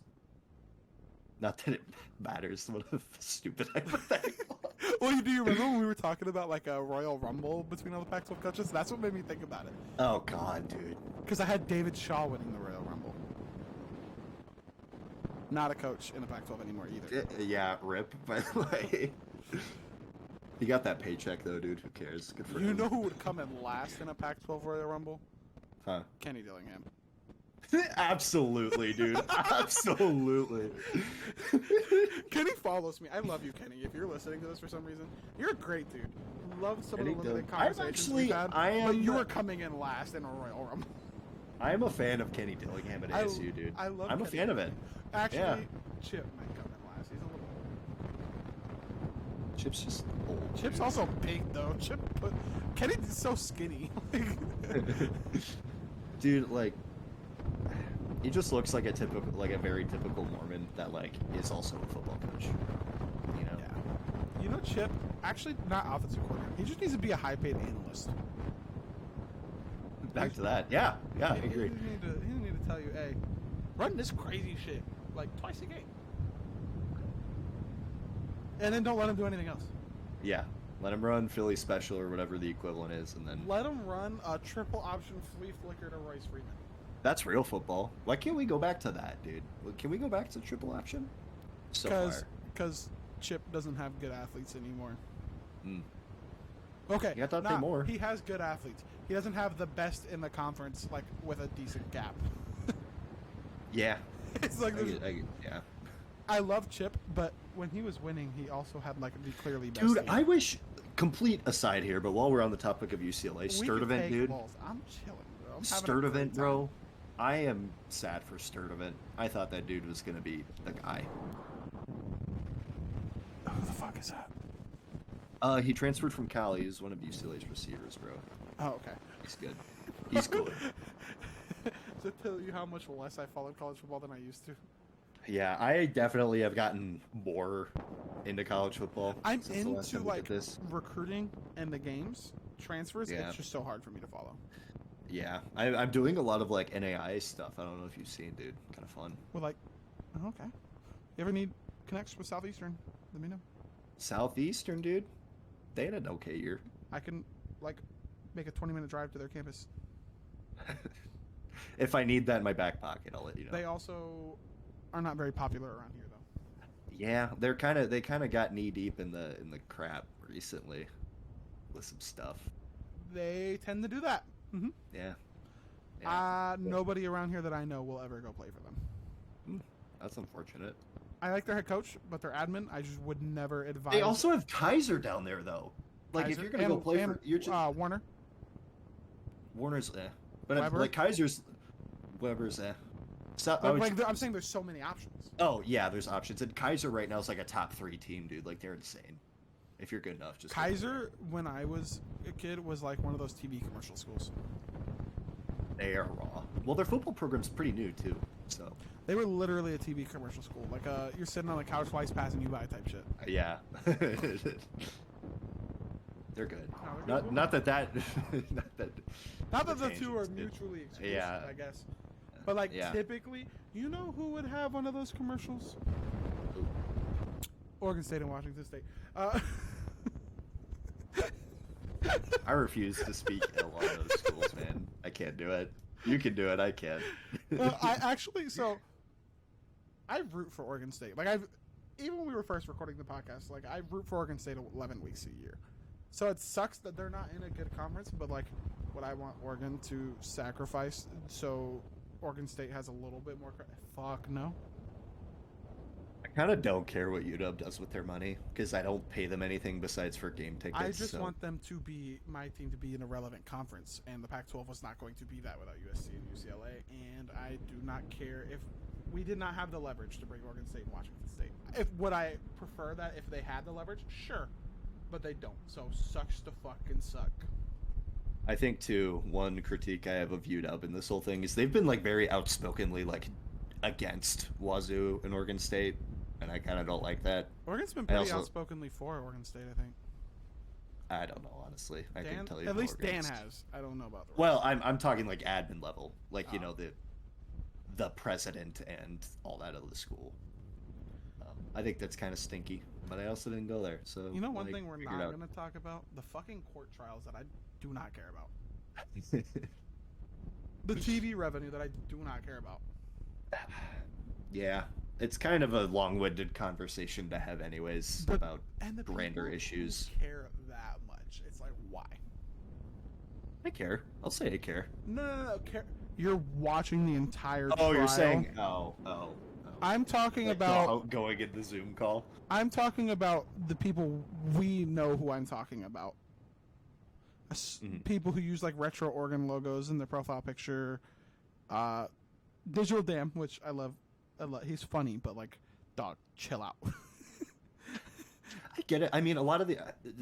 Not that it matters. What a stupid hypothetical. Well, do you remember when we were talking about like a Royal Rumble between all the Pac-12 coaches? That's what made me think about it. Oh God, dude. Because I had David Shaw winning the Royal Rumble. Not a coach in the Pac-12 anymore either. Yeah, rip. By the way, he got that paycheck though, dude. Who cares? Good for him. You know who would come in last in a Pac-12 Royal Rumble? Huh? Kenny Dillingham. Absolutely, dude. Absolutely. Kenny follows me. I love you, Kenny. If you're listening to this for some reason, you're a great dude. Love some of the limited conversations we've had. But you were coming in last in a Royal Rumble. I am a fan of Kenny Dillingham at ASU, dude. I'm a fan of it. Actually, Chip might come in last. He's a little. Chip's just old. Chip's dude. also big though. Kenny's so skinny. Dude, like, he just looks like a very typical Mormon that like is also a football coach. You know? Yeah. You know, Chip, actually not offensive coordinator. He just needs to be a high-paid analyst. Back to that. Yeah, I agree. He doesn't need to tell you, hey, run this crazy shit like twice a game. And then don't let him do anything else. Yeah. Let him run Philly special or whatever the equivalent is, and then Let him run a triple option flea flicker to Royce Freeman. that's real football. Why can't we go back to that, dude? Can we go back to triple option? So far. Because Chip doesn't have good athletes anymore. Mm. Okay. You have to pay more. He has good athletes. He doesn't have the best in the conference, like, with a decent gap. Yeah. It's like, yeah. I love Chip, but when he was winning, he also had, like, the clearly best Dude, team. I wish, complete aside here, but while we're on the topic of UCLA, We can Sturdivant, take dude. balls. I'm chilling, bro. I'm having a great Sturdivant, time. bro. I am sad for Sturdivant. I thought that dude was going to be the guy. Who the fuck is that? He transferred from Cal. He's one of UCLA's receivers, bro. Oh, okay. He's good. He's good. Does it tell you how much less I followed college football than I used to? Yeah, I definitely have gotten more into college football. I'm since the last into, time we did like, this. recruiting and the games. Transfers, Yeah. it's just so hard for me to follow. Yeah, I'm doing a lot of like NAI stuff. I don't know if you've seen, dude. Kind of fun. Well, like, oh, okay. You ever need connects with Southeastern? Let me know. Southeastern, dude. They had an okay year. I can, like, make a 20-minute drive to their campus. If I need that in my back pocket, I'll let you know. They also are not very popular around here, though. Yeah, they kind of got knee deep in the crap recently with some stuff. They tend to do that. Mm-hmm. Yeah. Nobody around here that I know will ever go play for them. That's unfortunate. I like their head coach, but their admin, I just would never advise. They also have Kaiser down there, though. Like, if Kaiser you're gonna go play for, you're just Warner. Warner's, but Weber? like Kaiser's, Weber's, So, But, like, I'm saying there's so many options. oh yeah, there's options, and Kaiser right now is like a top 3 team, dude. Like, they're insane. If you're good enough, just go Kaiser, when I was a kid, was like one of those TV commercial schools. there. They are raw. Well, their football program's pretty new too, so They were literally a TV commercial school. Like, you're sitting on the couch, lights passing you by type shit. yeah. They're good. No, they're Not that not that. Not that the pertains two are to- mutually exclusive, Yeah. I guess. But, like, Yeah. typically, you know who would have one of those commercials? Ooh. Oregon State and Washington State. I refuse to speak ill on those schools, man. I can't do it. You can do it. I can't. I root for Oregon State. Like, even when we were first recording the podcast, like, I root for Oregon State 11 weeks a year. So it sucks that they're not in a good conference, but, like, would I want Oregon to sacrifice so Oregon State has a little bit more credit? Fuck no. I kind of don't care what UW does with their money because I don't pay them anything besides for game tickets. I just so. want them to be, my team to be an irrelevant conference, and the Pac-12 was not going to be that without USC and UCLA, and I do not care if we did not have the leverage to bring Oregon State and Washington State. Would I prefer that if they had the leverage? Sure. But they don't, so sucks to fucking suck. I think too, one critique I have of UW and this whole thing is they've been like very outspokenly like against Wazoo and Oregon State, and I kind of don't like that. Oregon's been pretty also- outspokenly for Oregon State, I think. I don't know, honestly. I Dan, can tell you. at least Dan against. has. I don't know about the rest. Well, I'm talking like admin level, like you Oh. know the president and all that of the school. I think that's kind of stinky, but I also didn't go there, so You know one like, thing we're figure not it out. going to talk about? The fucking court trials that I do not care about. The TV revenue that I do not care about. Yeah, it's kind of a long-winded conversation to have, anyways, But- about And the grander people who issues. care that much. It's like, why? I care. I'll say I care. No. You're watching the entire Oh, trial. you're saying? Oh. I'm talking Like about... going in the Zoom call. I'm talking about the people we know who I'm talking about. Mhm. People who use like retro Oregon logos in their profile picture. Digital Dam, which I love. He's funny, but like, dog, chill out. get it. I mean, a lot of the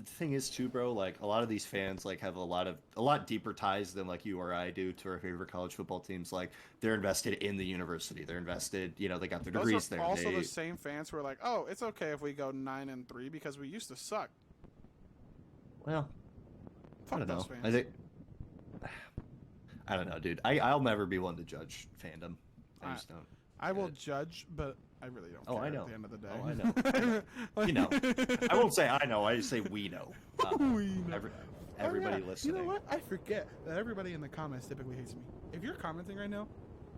thing is too, bro. Like a lot of these fans like have a lot deeper ties than like you or I do to our favorite college football teams. Like they're invested in the university. They're invested. You know, they got their Those degrees are there. also the same fans who are like, "Oh, it's okay if we go 9-3 because we used to suck." Well, Fuck I don't know. those fans. I don't know, dude. I'll never be one to judge fandom. I just don't. I will judge, but I really don't care I know. at the end of the day. Oh, I know. You know. I won't say I know. I just say we know. We know. Everybody listening. You know what? I forget that everybody in the comments typically hates me. If you're commenting right now,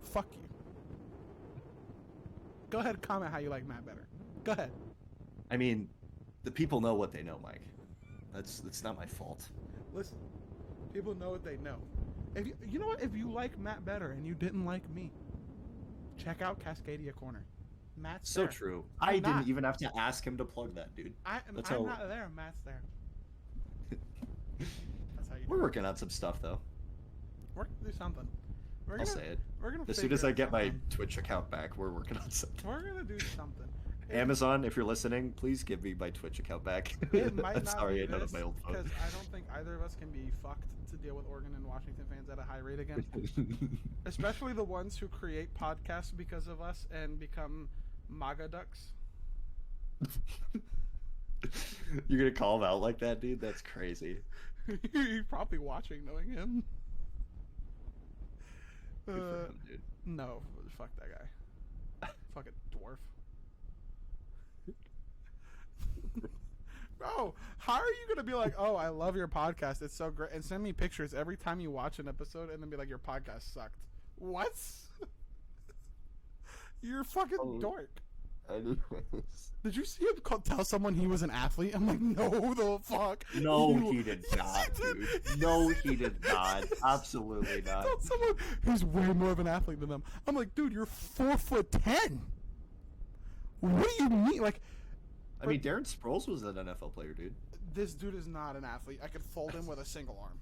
fuck you. Go ahead and comment how you like Matt better. Go ahead. I mean, the people know what they know, Mike. That's not my fault. Listen, people know what they know. If you know what? If you like Matt better and you didn't like me, check out Cascadia Corner. Matt's so there. true. I didn't even have to ask him to plug that, dude. I'm not there. Matt's there. That's how you do We're working on some stuff, though. We're gonna do something. I'll say it. We're gonna as soon as I get my Twitch account back, we're working on something. We're gonna do something. Amazon, if you're listening, please give me my Twitch account back. It might I'm not sorry, be I don't have this, my old phone. because I don't think either of us can be fucked to deal with Oregon and Washington fans at a high rate again. Especially the ones who create podcasts because of us and become MAGA ducks. You're gonna call him out like that, dude? That's crazy. You're probably watching, knowing him. Good for him, dude. No, fuck that guy. Fucking dwarf. Bro, how are you gonna be like, oh, I love your podcast, it's so great, and send me pictures every time you watch an episode, and then be like, your podcast sucked? What? You're a fucking dork. Anyways. Did you see him tell someone he was an athlete? I'm like, no, the fuck. No, he did not, dude. No, he did not. Absolutely not. Told someone who's way more of an athlete than them. I'm like, dude, you're 4'10". What do you mean? Like, I mean, Darren Sproles was an NFL player, dude. This dude is not an athlete. I could fold him with a single arm.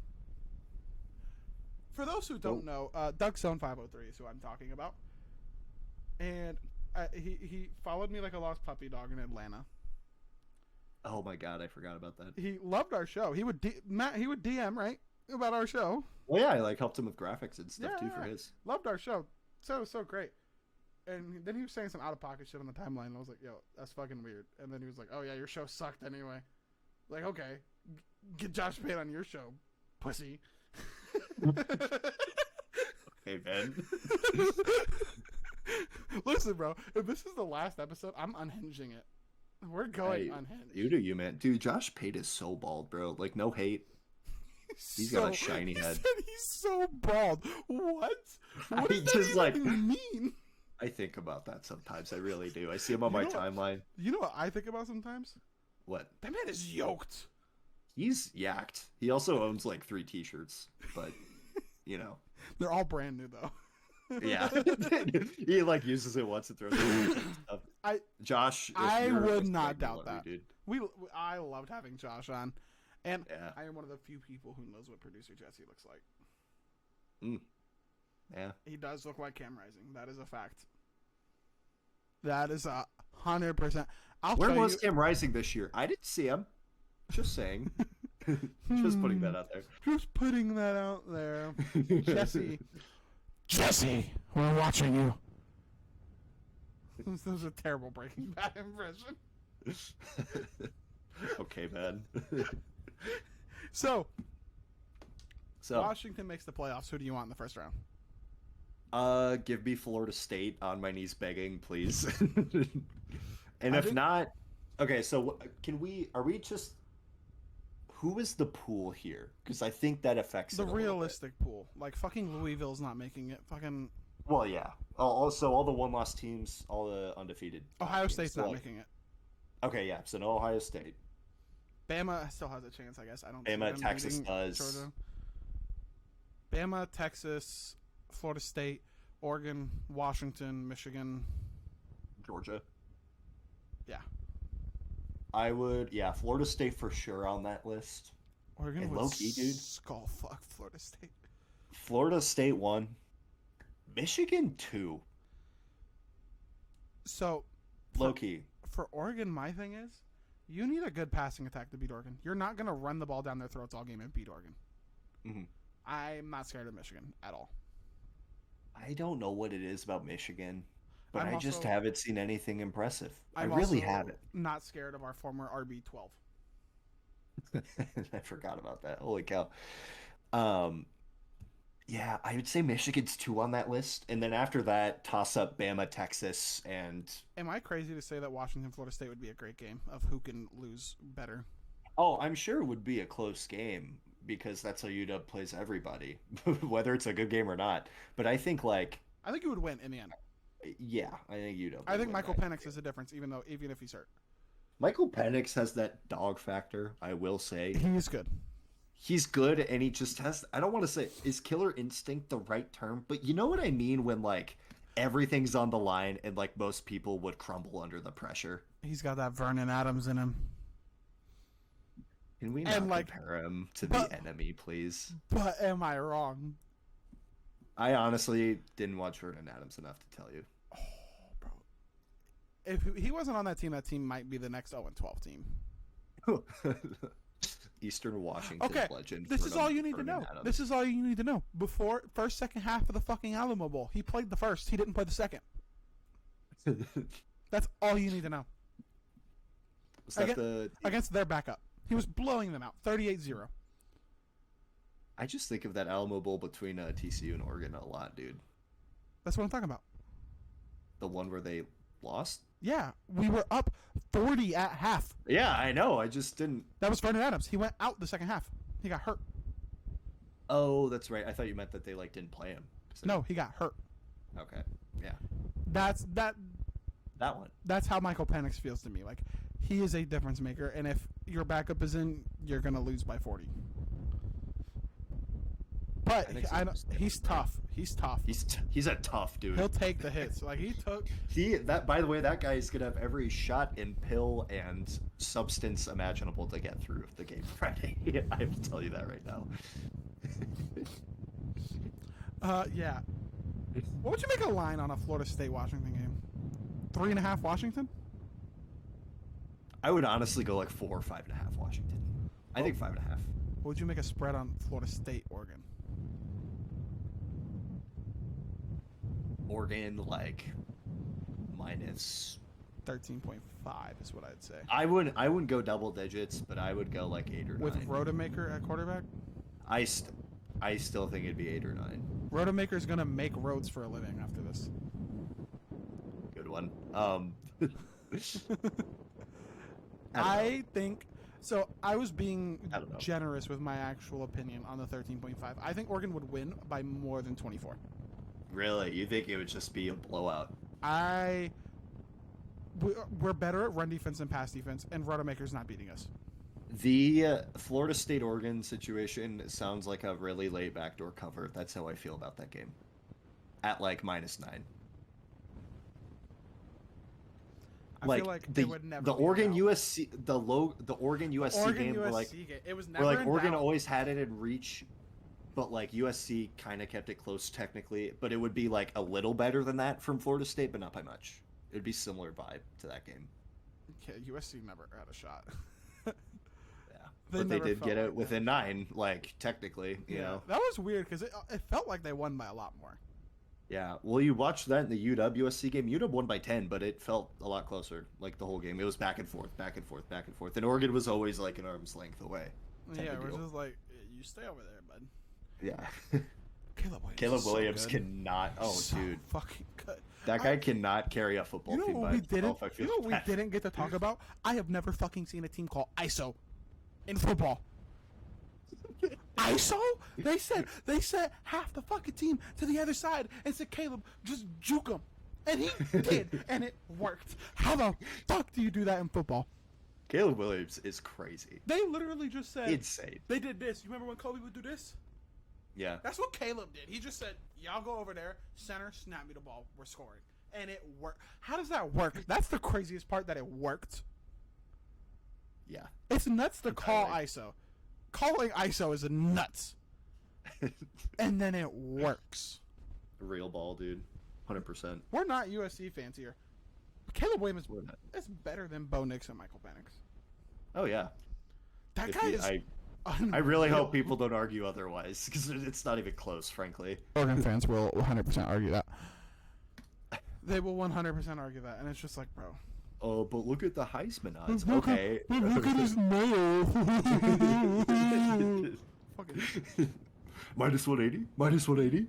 For those who don't know, Ducks Zone 503 is who I'm talking about. And he followed me like a lost puppy dog in Atlanta. Oh my god, I forgot about that. He loved our show. He would DM, right, about our show. Well, yeah, I like helped him with graphics and stuff too for his. Loved our show. So great. And then he was saying some out of pocket shit on the timeline. And I was like, yo, that's fucking weird. And then he was like, oh yeah, your show sucked anyway. Like, okay, get Josh Payne on your show, pussy. Hey, Ben. Listen, bro, if this is the last episode, I'm unhinging it. We're going unhinged. You do you, man. Dude, Josh Pate is so bald, bro. Like, no hate. He's got a shiny head. Said he's so bald. What? What does just that even mean? I think about that sometimes. I really do. I see him on my timeline. You know what I think about sometimes? What? That man is yoked. He's yacked. He also owns like 3 t-shirts, but you know. They're all brand new though. Yeah. He like uses it once and throws it away and stuff. Josh, I would not doubt that. Dude. I loved having Josh on. And I am one of the few people who knows what producer Jesse looks like. Yeah. He does look like Cam Rising. That is a fact. That is 100%. Where was Cam Rising this year? I didn't see him. Just saying. Just putting that out there. Just putting that out there. Jesse, we're watching you. This was a terrible Breaking Bad impression. Okay, man. So, Washington makes the playoffs. Who do you want in the first round? Give me Florida State, on my knees begging, please. And if not, okay, so who is the pool here? Because I think that affects the realistic pool. Like, fucking Louisville's not making it. Fucking. Well, yeah. Also, all the one-loss teams, all the undefeated. Ohio teams, State's not making it. Okay, yeah. So no Ohio State. Bama still has a chance, I guess. I don't. Bama, Texas does. Georgia. Bama, Texas, Florida State, Oregon, Washington, Michigan, Georgia. Yeah. I would, Florida State for sure on that list. Oregon and would low-key, dude. Skull fuck Florida State. Florida State 1. Michigan 2. So Low-key. For Oregon, my thing is, You need a good passing attack to beat Oregon. You're not going to run the ball down their throats all game and beat Oregon. Mm-hmm. I'm not scared of Michigan at all. I don't know what it is about Michigan, but I'm I just also- haven't seen anything impressive. I I'm really also haven't. not scared of our former RB12. I forgot about that. Holy cow. Yeah, I would say Michigan's 2 on that list, and then after that, toss up Bama, Texas, and Am I crazy to say that Washington, Florida State would be a great game of who can lose better? oh, I'm sure it would be a close game because that's how UW plays everybody, whether it's a good game or not. But I think I think you would win in the end. yeah, I think UW. I would think win Michael that Penix game. is a difference, even if he's hurt. Michael Penix has that dog factor, I will say. He's good. He's good, and he just has. I don't want to say is killer instinct the right term, but you know what I mean when everything's on the line and most people would crumble under the pressure. He's got that Vernon Adams in him. Can we And, not compare him to but- the enemy, please? But am I wrong? I honestly didn't watch Vernon Adams enough to tell you. Oh, bro. If he wasn't on that team might be the next 0-12 team. Eastern Washington Okay, legend. this is all you need to Vernon know. Adams. This is all you need to know. Before second half of the fucking Alamo Bowl, he played the first. He didn't play the second. That's all you need to know. Was that Against their backup. He was blowing them out, 38-0. I just think of that Alamo Bowl between TCU and Oregon a lot, dude. That's what I'm talking about. The one where they lost? Yeah, we were up 40 at half. Yeah, I know. I just didn't. That was Vernon Adams. He went out the second half. He got hurt. Oh, that's right. I thought you meant that they didn't play him. No, he got hurt. Okay. Yeah. That That one. that's how Michael Penix feels to me. Like, he is a difference maker, and if your backup is in, you're gonna lose by 40. But I think he's tough. He's tough. He's a tough dude. He'll take the hits. Like, he took. By the way, that guy is gonna have every shot and pill and substance imaginable to get through the game Friday. I have to tell you that right now. Yeah. What would you make a line on a Florida State Washington game? 3.5 Washington? I would honestly go 4 or 5.5 Washington. I think 5.5. What would you make a spread on Florida State Oregon? Oregon minus. 13.5 is what I'd say. I wouldn't go double digits, but I would go 8 or 9. With Rodemaker at quarterback? I still think it'd be 8 or 9. Rodemaker's gonna make roads for a living after this. Good one. I think so. I was being I don't know. generous with my actual opinion on the 13.5. I think Oregon would win by more than 24. Really? You think it would just be a blowout? We're better at run defense than pass defense, and Rodemaker's not beating us. The Florida State Oregon situation sounds like a really late backdoor cover. That's how I feel about that game. At -9. I feel like the it would never the be Oregon out. USC the Oregon USC Oregon game where USC game. It was never in Oregon doubt. always had it in reach, but USC kind of kept it close technically. But it would be a little better than that from Florida State, but not by much. It'd be similar vibe to that game. Yeah, USC never had a shot. Yeah, They but they never did felt get like it within 9, technically. You know. That was weird because it felt like they won by a lot more. Yeah, well, you watched that in the UW USC game. UW won by 10, but it felt a lot closer. The whole game, it was back and forth, back and forth, back and forth, and Oregon was always an arm's length away. Yeah, Type of we're deal. just you stay over there, bud. Yeah. Caleb Williams. Williams is so good. cannot. Oh, So dude, fucking good. that guy cannot carry a football You know team what by we himself. didn't? I feel You know what we bad. didn't get to talk about? I have never fucking seen a team called ISO in football. ISO? They said half the fucking team to the other side and said, Caleb, just juke him. And he did, and it worked. How the fuck do you do that in football? Caleb Williams is crazy. They literally just said Insane. they did this. You remember when Kobe would do this? Yeah. That's what Caleb did. He just said, y'all go over there, center, snap me the ball, we're scoring. And it worked. How does that work? That's the craziest part, that it worked. Yeah. It's nuts to call Entirely. ISO. Calling ISO is nuts. And then it works. Real ball, dude. 100%. We're not USC fans here. Caleb Williams We're not. is better than Bo Nix and Michael Penix. Oh yeah. That If guy he- is. I really hope people don't argue otherwise, because it's not even close, frankly. Oregon fans will 100% argue that. They will 100% argue that, and it's just like, bro. Oh, but look at the Heisman odds. Okay. Look at his nail. Fucking. Minus 180. Minus 180.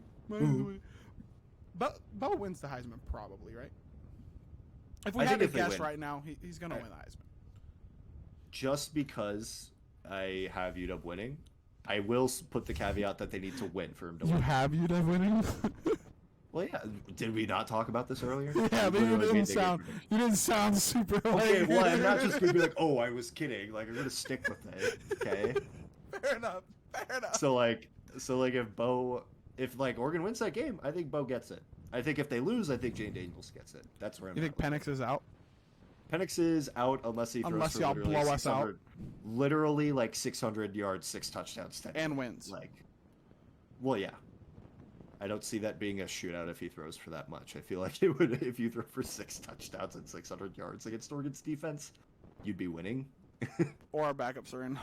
But Bo wins the Heisman probably, right? If we I had think to if they guess win. right now, he's gonna win the Heisman. Just because I have UW winning, I will put the caveat that they need to win for him to You win. have UW winning? Well, yeah. Did we not talk about this earlier? Yeah, but you didn't sound super. Okay, like... well, I'm not just gonna be like, oh, I was kidding. Like, I'm gonna stick with it. Okay. Fair enough. Fair enough. So if Oregon wins that game, I think Bo gets it. I think if they lose, I think Jane Daniels gets it. That's where I'm. You think Penix is out? Penix is out unless he throws Unless for y'all literally blow us out. literally like 600 yards, 6 touchdowns, 10 And wins. Well, yeah. I don't see that being a shootout if he throws for that much. I feel like it would if you throw for 6 touchdowns and 600 yards against Oregon's defense, you'd be winning. Or our backups are in.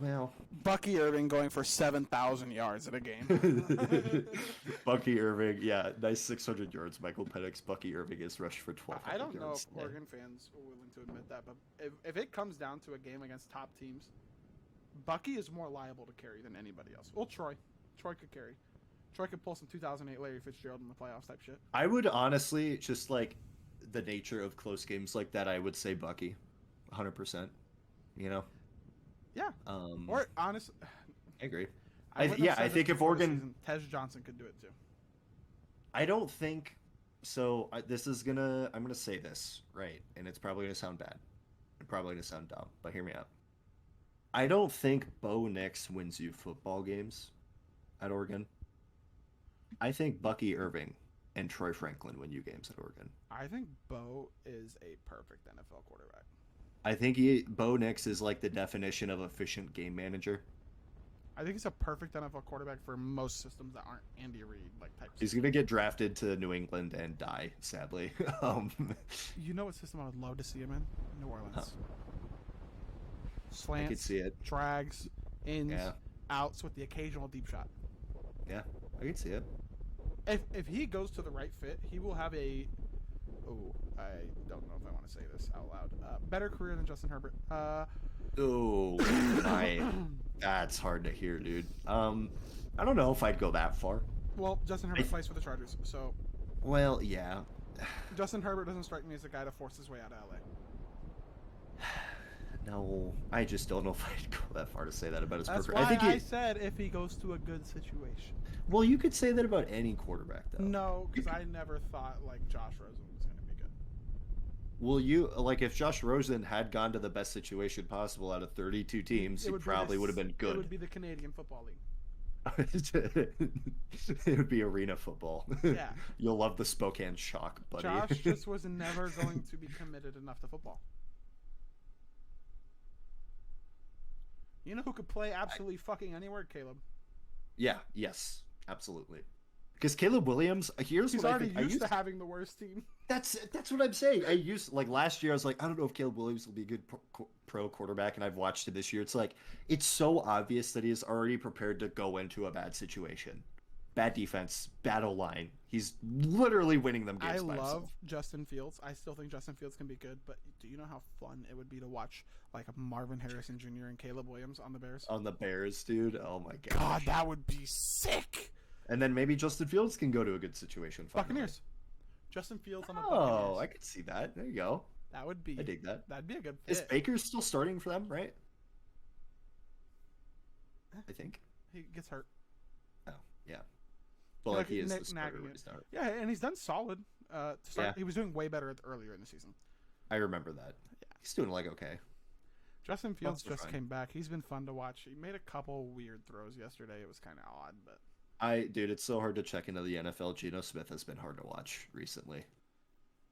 Well, Bucky Irving going for 7,000 yards in a game. Bucky Irving, yeah, nice 600 yards. Michael Penix, Bucky Irving is rushed for 1,200 I don't know yards. if Oregon fans are willing to admit that, but if it comes down to a game against top teams, Bucky is more liable to carry than anybody else. Well, Troy could carry. Troy could pull some 2008 Larry Fitzgerald in the playoffs type shit. I would honestly, just like the nature of close games like that, I would say Bucky, 100%. You know? Yeah. Um, Or honest. I agree. I think if Oregon, Tej Johnson could do it too. I don't think so. I'm gonna say this right, and it's probably gonna sound bad, and probably gonna sound dumb, but hear me out. I don't think Bo Nix wins you football games at Oregon. I think Bucky Irving and Troy Franklin win you games at Oregon. I think Bo is a perfect NFL quarterback. I think Bo Nix is like the definition of efficient game manager. I think he's a perfect NFL quarterback for most systems that aren't Andy Reid like type. He's gonna get drafted to New England and die, sadly. You know what system I would love to see him in? New Orleans. Huh. Slants, I could see it. drags, ins, Yeah. outs with the occasional deep shot. Yeah, I could see it. If he goes to the right fit, he will have a. Oh, I don't know if I want to say this out loud. Better career than Justin Herbert. Oh, that's hard to hear, dude. I don't know if I'd go that far. Well, Justin Herbert plays for the Chargers, so Well, yeah. Justin Herbert doesn't strike me as a guy to force his way out of LA. No, I just don't know if I'd go that far to say that about his That's career. why I said if he goes to a good situation. Well, you could say that about any quarterback, though. No, because I never thought like Josh Rosen was going to be good. Well, if Josh Rosen had gone to the best situation possible out of 32 teams, he probably would have been good. It would be the Canadian Football League. It would be arena football. Yeah. You'll love the Spokane Shock, buddy. Josh just was never going to be committed enough to football. You know who could play absolutely fucking anywhere? Caleb. Yeah, yes, absolutely. Because Caleb Williams, he's He's already used to having the worst team. That's what I'm saying. Last year I was like, I don't know if Caleb Williams will be a good pro quarterback, and I've watched it this year. It's so obvious that he is already prepared to go into a bad situation. Bad defense, bad O-line. He's literally winning them games by himself. I love Justin Fields. I still think Justin Fields can be good, but do you know how fun it would be to watch like Marvin Harrison Jr. and Caleb Williams on the Bears? On the Bears, dude. Oh my god. God, that would be sick. And then maybe Justin Fields can go to a good situation. Buccaneers. Justin Fields on the Buccaneers. Oh, I could see that. There you go. That would be. I dig that. That'd be a good fit. Is Baker still starting for them, right? I think. He gets hurt. Oh, yeah. But he is the starter when he's not. Yeah, and he's done solid. To start, Yeah. He was doing way better earlier in the season. I remember that. Yeah. He's doing okay. Justin Fields just fine. came back. He's been fun to watch. He made a couple weird throws yesterday. It was kind of odd, but Dude, it's so hard to check into the NFL. Geno Smith has been hard to watch recently.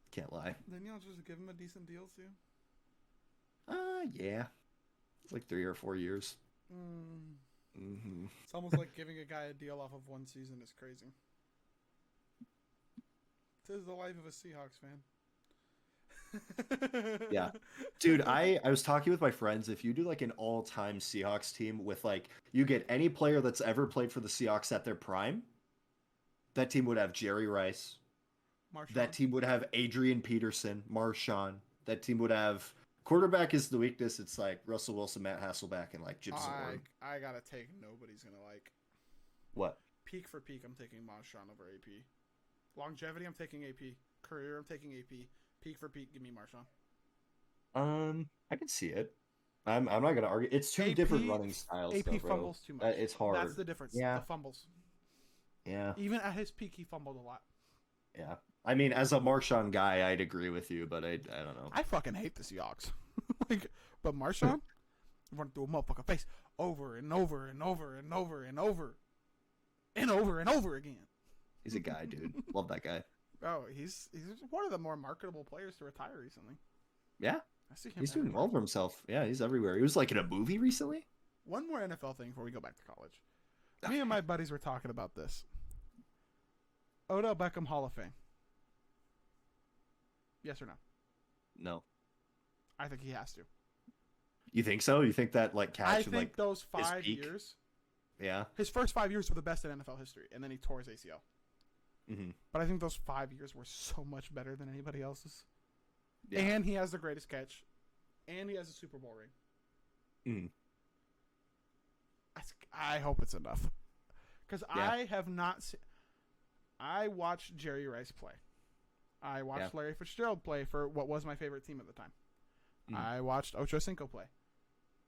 Can't lie. Then you'll just give him a decent deal too. Yeah. It's like 3 or 4 years. Mm-hmm. It's almost like giving a guy a deal off of one season is crazy. This is the life of a Seahawks fan. Yeah. Dude, I was talking with my friends. If you do like an all-time Seahawks team with like you get any player that's ever played for the Seahawks at their prime, that team would have Jerry Rice. Marshawn. That team would have Adrian Peterson, Marshawn. That team would have quarterback is the weakness. It's like Russell Wilson, Matt Hasselbeck, and like Jim Zorn. I gotta take nobody's gonna like. What? Peak for peak, I'm taking Marshawn over AP. Longevity, I'm taking AP. Career, I'm taking AP. Peak for peak, give me Marshawn. I can see it. I'm not gonna argue. It's two AP different running styles. AP though, bro. fumbles too much. It's hard. That's the difference. Yeah. The fumbles. Yeah. Even at his peak, he fumbled a lot. Yeah. I mean, as a Marshawn guy, I'd agree with you, but I don't know. I fucking hate the Seahawks. But Marshawn, run through a motherfucking face over and over and over and over and over and over and over again. He's a guy, dude. Love that guy. Oh, he's one of the more marketable players to retire recently. Yeah. I see him. He's doing everywhere. well for himself. Yeah, he's everywhere. He was like in a movie recently. One more NFL thing before we go back to college. Me and my buddies were talking about this. Odell Beckham Hall of Fame. Yes or no? No. I think he has to. You think so? You think that like catch? I and, think like, those his 5 peak? years, Yeah. his first 5 years were the best in NFL history, and then he tore his ACL. Mm-hmm. But I think those 5 years were so much better than anybody else's. Yeah. And he has the greatest catch, and he has a Super Bowl ring. Mm. I hope it's enough, because Yeah. I have not seen. I watched Jerry Rice play. I watched Larry Fitzgerald play for what was my favorite team at the time. Mhm. I watched Ocho Cinco play.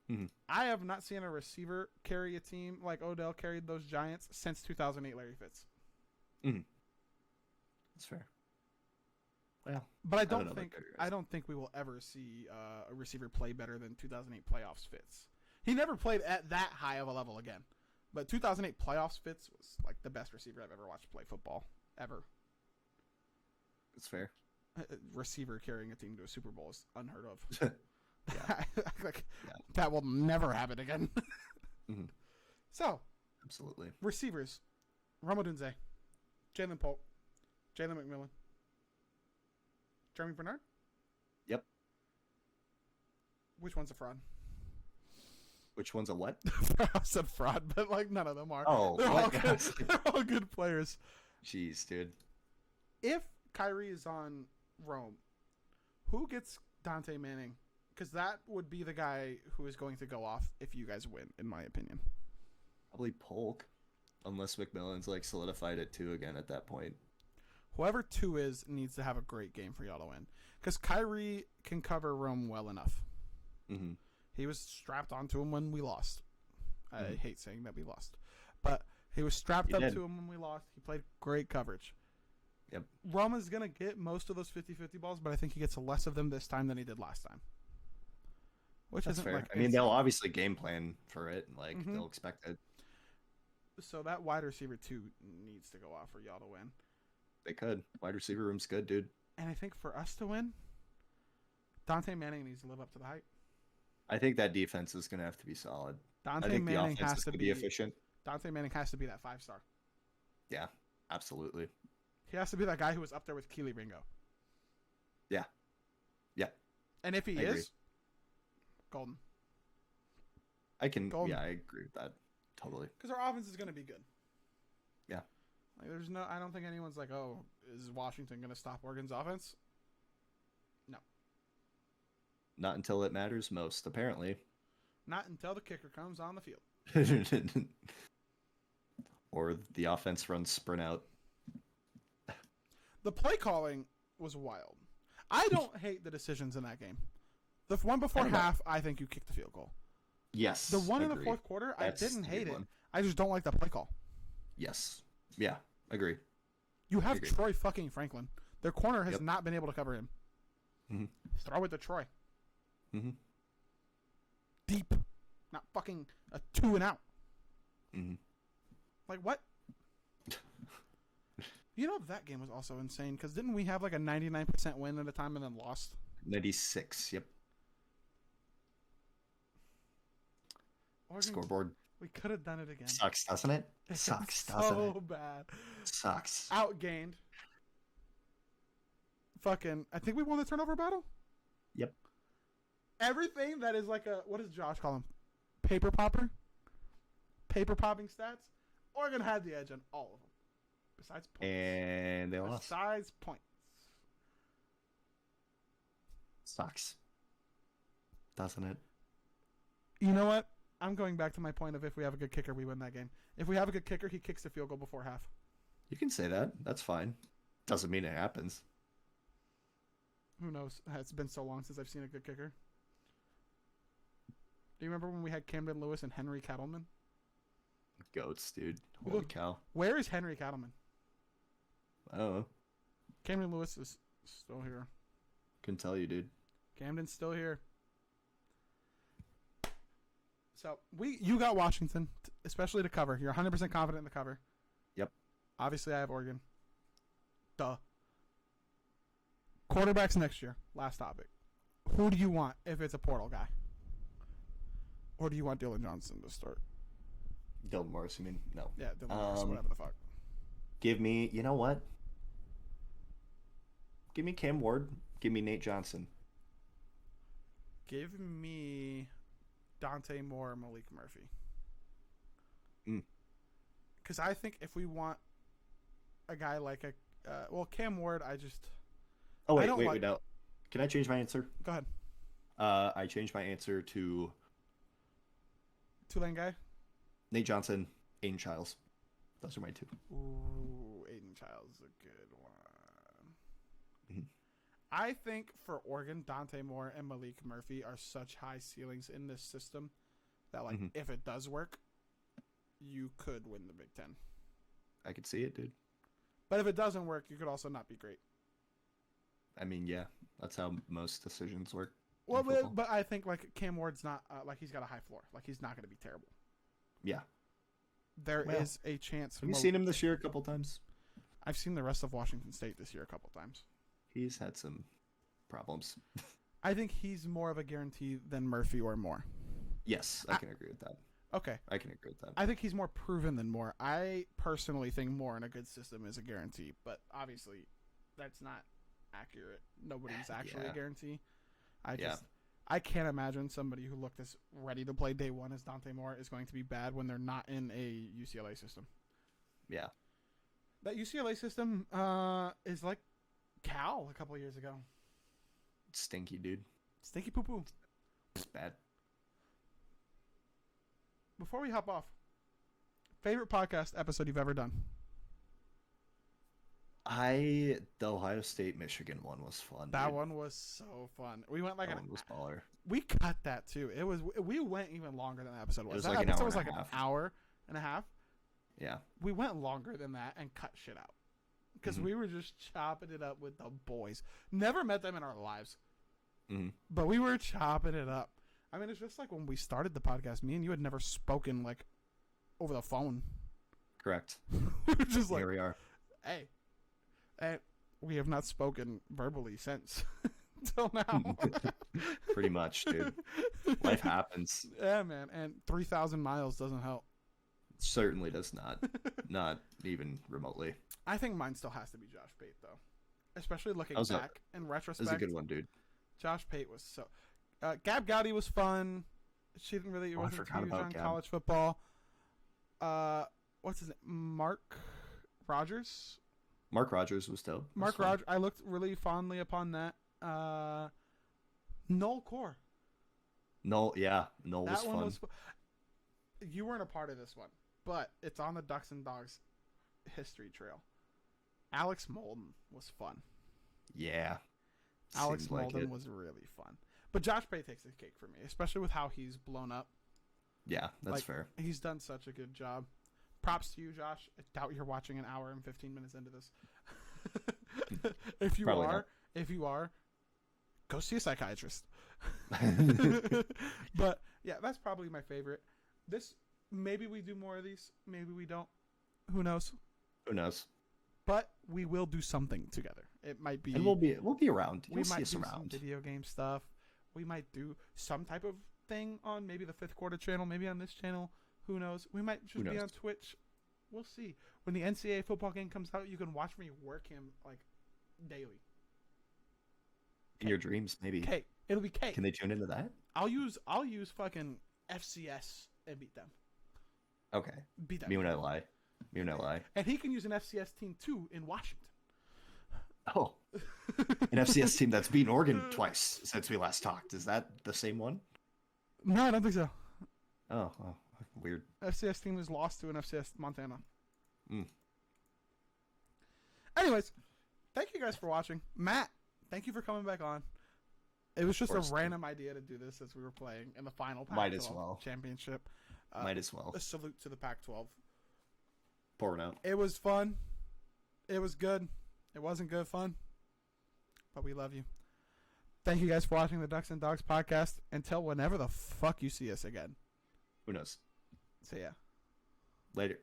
Mhm. I have not seen a receiver carry a team like Odell carried those Giants since 2008 Larry Fitz. That's fair. Well, But I don't don't know about think Jerry Rice. I don't think we will ever see a receiver play better than 2008 playoffs Fitz. He never played at that high of a level again. But 2008 playoffs Fitz was like the best receiver I've ever watched play football ever. That's fair. Receiver carrying a team to a Super Bowl is unheard of. Yeah. That will never happen again. Mhm. So, Absolutely. receivers: Rome Odunze, Jalen Polk, Jalen McMillan, Jeremy Bernard. Yep. Which one's a fraud? Which one's a what? I said fraud, but like none of them are. Oh, they're what? all good players. Jeez, dude. If Kyrie is on Rome, who gets Dante Manning? Because that would be the guy who is going to go off if you guys win, in my opinion. Probably Polk, unless McMillan's like solidified at 2 again at that point. Whoever 2 is needs to have a great game for y'all to win. Because Kyrie can cover Rome well enough. Mm-hmm. He was strapped onto him when we lost. I hate saying that we lost. But he was strapped up to him when we lost. He played great coverage. Yep. Rome is going to get most of those 50-50 balls, but I think he gets less of them this time than he did last time. Which That's isn't fair. like I mean, they'll obviously game plan for it. Like, Mhm. they'll expect it. So that wide receiver 2 needs to go off for y'all to win. They could. Wide receiver room's good, dude. And I think for us to win, Dante Manning needs to live up to the hype. I think that defense is going to have to be solid. I Dante think the Manning offense has is to going to be be efficient. Dante Manning has to be that 5-star. Yeah, absolutely. He has to be that guy who was up there with Keely Ringo. Yeah. Yeah. And if he I agree. is, golden. Yeah, I agree with that. Totally. Because our offense is going to be good. Yeah. Like, I don't think anyone's like, oh, is Washington going to stop Oregon's offense? No. Not until it matters most, apparently. Not until the kicker comes on the field. Or the offense runs sprint out. The play calling was wild. I don't hate the decisions in that game. The one before half, I think you kicked the field goal. Yes. The one in the agreed. fourth quarter, That's I didn't the hate good it. one. I just don't like the play call. Yes. Yeah, agree. You have Agreed. Troy fucking Franklin. Their corner has Yep. not been able to cover him. Mhm. Throw it to Troy. Mm-hmm. Deep. Not fucking a 2 and out. Mm-hmm. Like, what? You know, that game was also insane, because didn't we have like a 99% win at a time and then lost? 96, yep. Oregon, Scoreboard we could have done it again. sucks, doesn't it? It's Sucks, doesn't so it? bad. Sucks. Outgained. fucking. I think we won the turnover battle. Yep. Everything that is like a, what does Josh call him? Paper popper? Paper popping stats? Oregon had the edge on all of them. Besides points. And they lost. Besides points. Sucks. Doesn't it? You know what? I'm going back to my point of if we have a good kicker, we win that game. If we have a good kicker, he kicks the field goal before half. You can say that. That's fine. Doesn't mean it happens. Who knows? It's been so long since I've seen a good kicker. Do you remember when we had Camden Lewis and Henry Cattleman? Goats, dude. Holy cow. Where is Henry Cattleman? I don't know. Camden Lewis is still here. Couldn't tell you, dude. Camden's still here. So you got Washington, especially to cover. You're 100% confident in the cover. Yep. Obviously, I have Oregon. Duh. Quarterbacks next year. Last topic. Who do you want if it's a portal guy? Or do you want Dylan Johnson to start? Dylan Morris, you mean? No. Yeah, Dylan Morris, whatever the fuck. Give me, you know what? Give me Cam Ward. Give me Nate Johnson. Give me Dante Moore or Malik Murphy. Because I think if we want a guy like Cam Ward, I just... Oh, wait, no. Can I change my answer? Go ahead. I changed my answer to... Tulane guy? Nate Johnson, Aiden Childs. Those are my two. Ooh, Aiden Childs is a good one. Mm-hmm. I think for Oregon, Dante Moore and Malik Murphy are such high ceilings in this system that, like, if it does work, you could win the Big Ten. I could see it, dude. But if it doesn't work, you could also not be great. I mean, yeah, that's how most decisions work. Well, but I think, like, Cam Ward's not, like, he's got a high floor. Like, he's not going to be terrible. Yeah. There is a chance. Have you seen him this year a couple times? I've seen the rest of Washington State this year a couple times. He's had some problems. I think he's more of a guarantee than Murphy or Moore. Yes, I can agree with that. Okay. I can agree with that. I think he's more proven than Moore. I personally think Moore in a good system is a guarantee, but obviously that's not accurate. Nobody's actually a guarantee. I can't imagine somebody who looked as ready to play day one as Dante Moore is going to be bad when they're not in a UCLA system. Yeah. That UCLA system is like Cal a couple of years ago. Stinky, dude. Stinky poo-poo. It's bad. Before we hop off, favorite podcast episode you've ever done? The Ohio State Michigan one was fun. That dude. one was so fun. We went like that one was baller. We cut that too. We went even longer than the episode was. It was that like episode an hour was and like a an half. hour and a half. Yeah. We went longer than that and cut shit out because we were just chopping it up with the boys. Never met them in our lives, but we were chopping it up. I mean, it's just like when we started the podcast. Me and you had never spoken like over the phone. Correct. We were just like, here we are. Hey, and we have not spoken verbally since until now. Pretty much, dude. Life happens. Yeah, man. And 3,000 miles doesn't help. Certainly does not. Not even remotely. I think mine still has to be Josh Pate, though. Especially looking back in retrospect. That's a good one, dude. Josh Pate was so... Gab Gowdy was fun. She didn't really... wasn't too huge on college football. What's his name? Mark Rogers? Mark Rogers was dope. Mark Rogers. I looked really fondly upon that. Noel Core. Noel was fun. You weren't a part of this one, but it's on the Ducks and Dawgs history trail. Alex Molden was fun. Yeah. Alex Molden was really fun. But Josh Pate takes the cake for me, especially with how he's blown up. Yeah, that's fair. He's done such a good job. Props to you, Josh. I doubt you're watching an hour and 15 minutes into this. If you are, go see a psychiatrist. But yeah, that's probably my favorite. Maybe we do more of these. Maybe we don't. Who knows? But we will do something together. It might be, and we'll be around. We might do some video game stuff. We might do some type of thing on maybe the Fifth Quarter channel, maybe on this channel. Who knows? We might just be on Twitch. We'll see. When the NCAA football game comes out, you can watch me work him like daily. In your dreams, maybe. K. It'll be K. Can they tune into that? I'll use fucking FCS and beat them. Okay. Beat them. Me when I lie. And he can use an FCS team too in Washington. Oh. An FCS team that's beaten Oregon twice since we last talked. Is that the same one? No, I don't think so. Oh, weird. FCS team was lost to an FCS Montana. Mm. Anyways, thank you guys for watching. Matt, thank you for coming back on. It was just a random idea to do this as we were playing in the final Pac-12 championship. Might as well. A salute to the Pac-12. Pouring out. It was fun. It was good. It wasn't good fun, but we love you. Thank you guys for watching the Ducks and Dawgs podcast. Until whenever the fuck you see us again. Who knows? See ya. Later.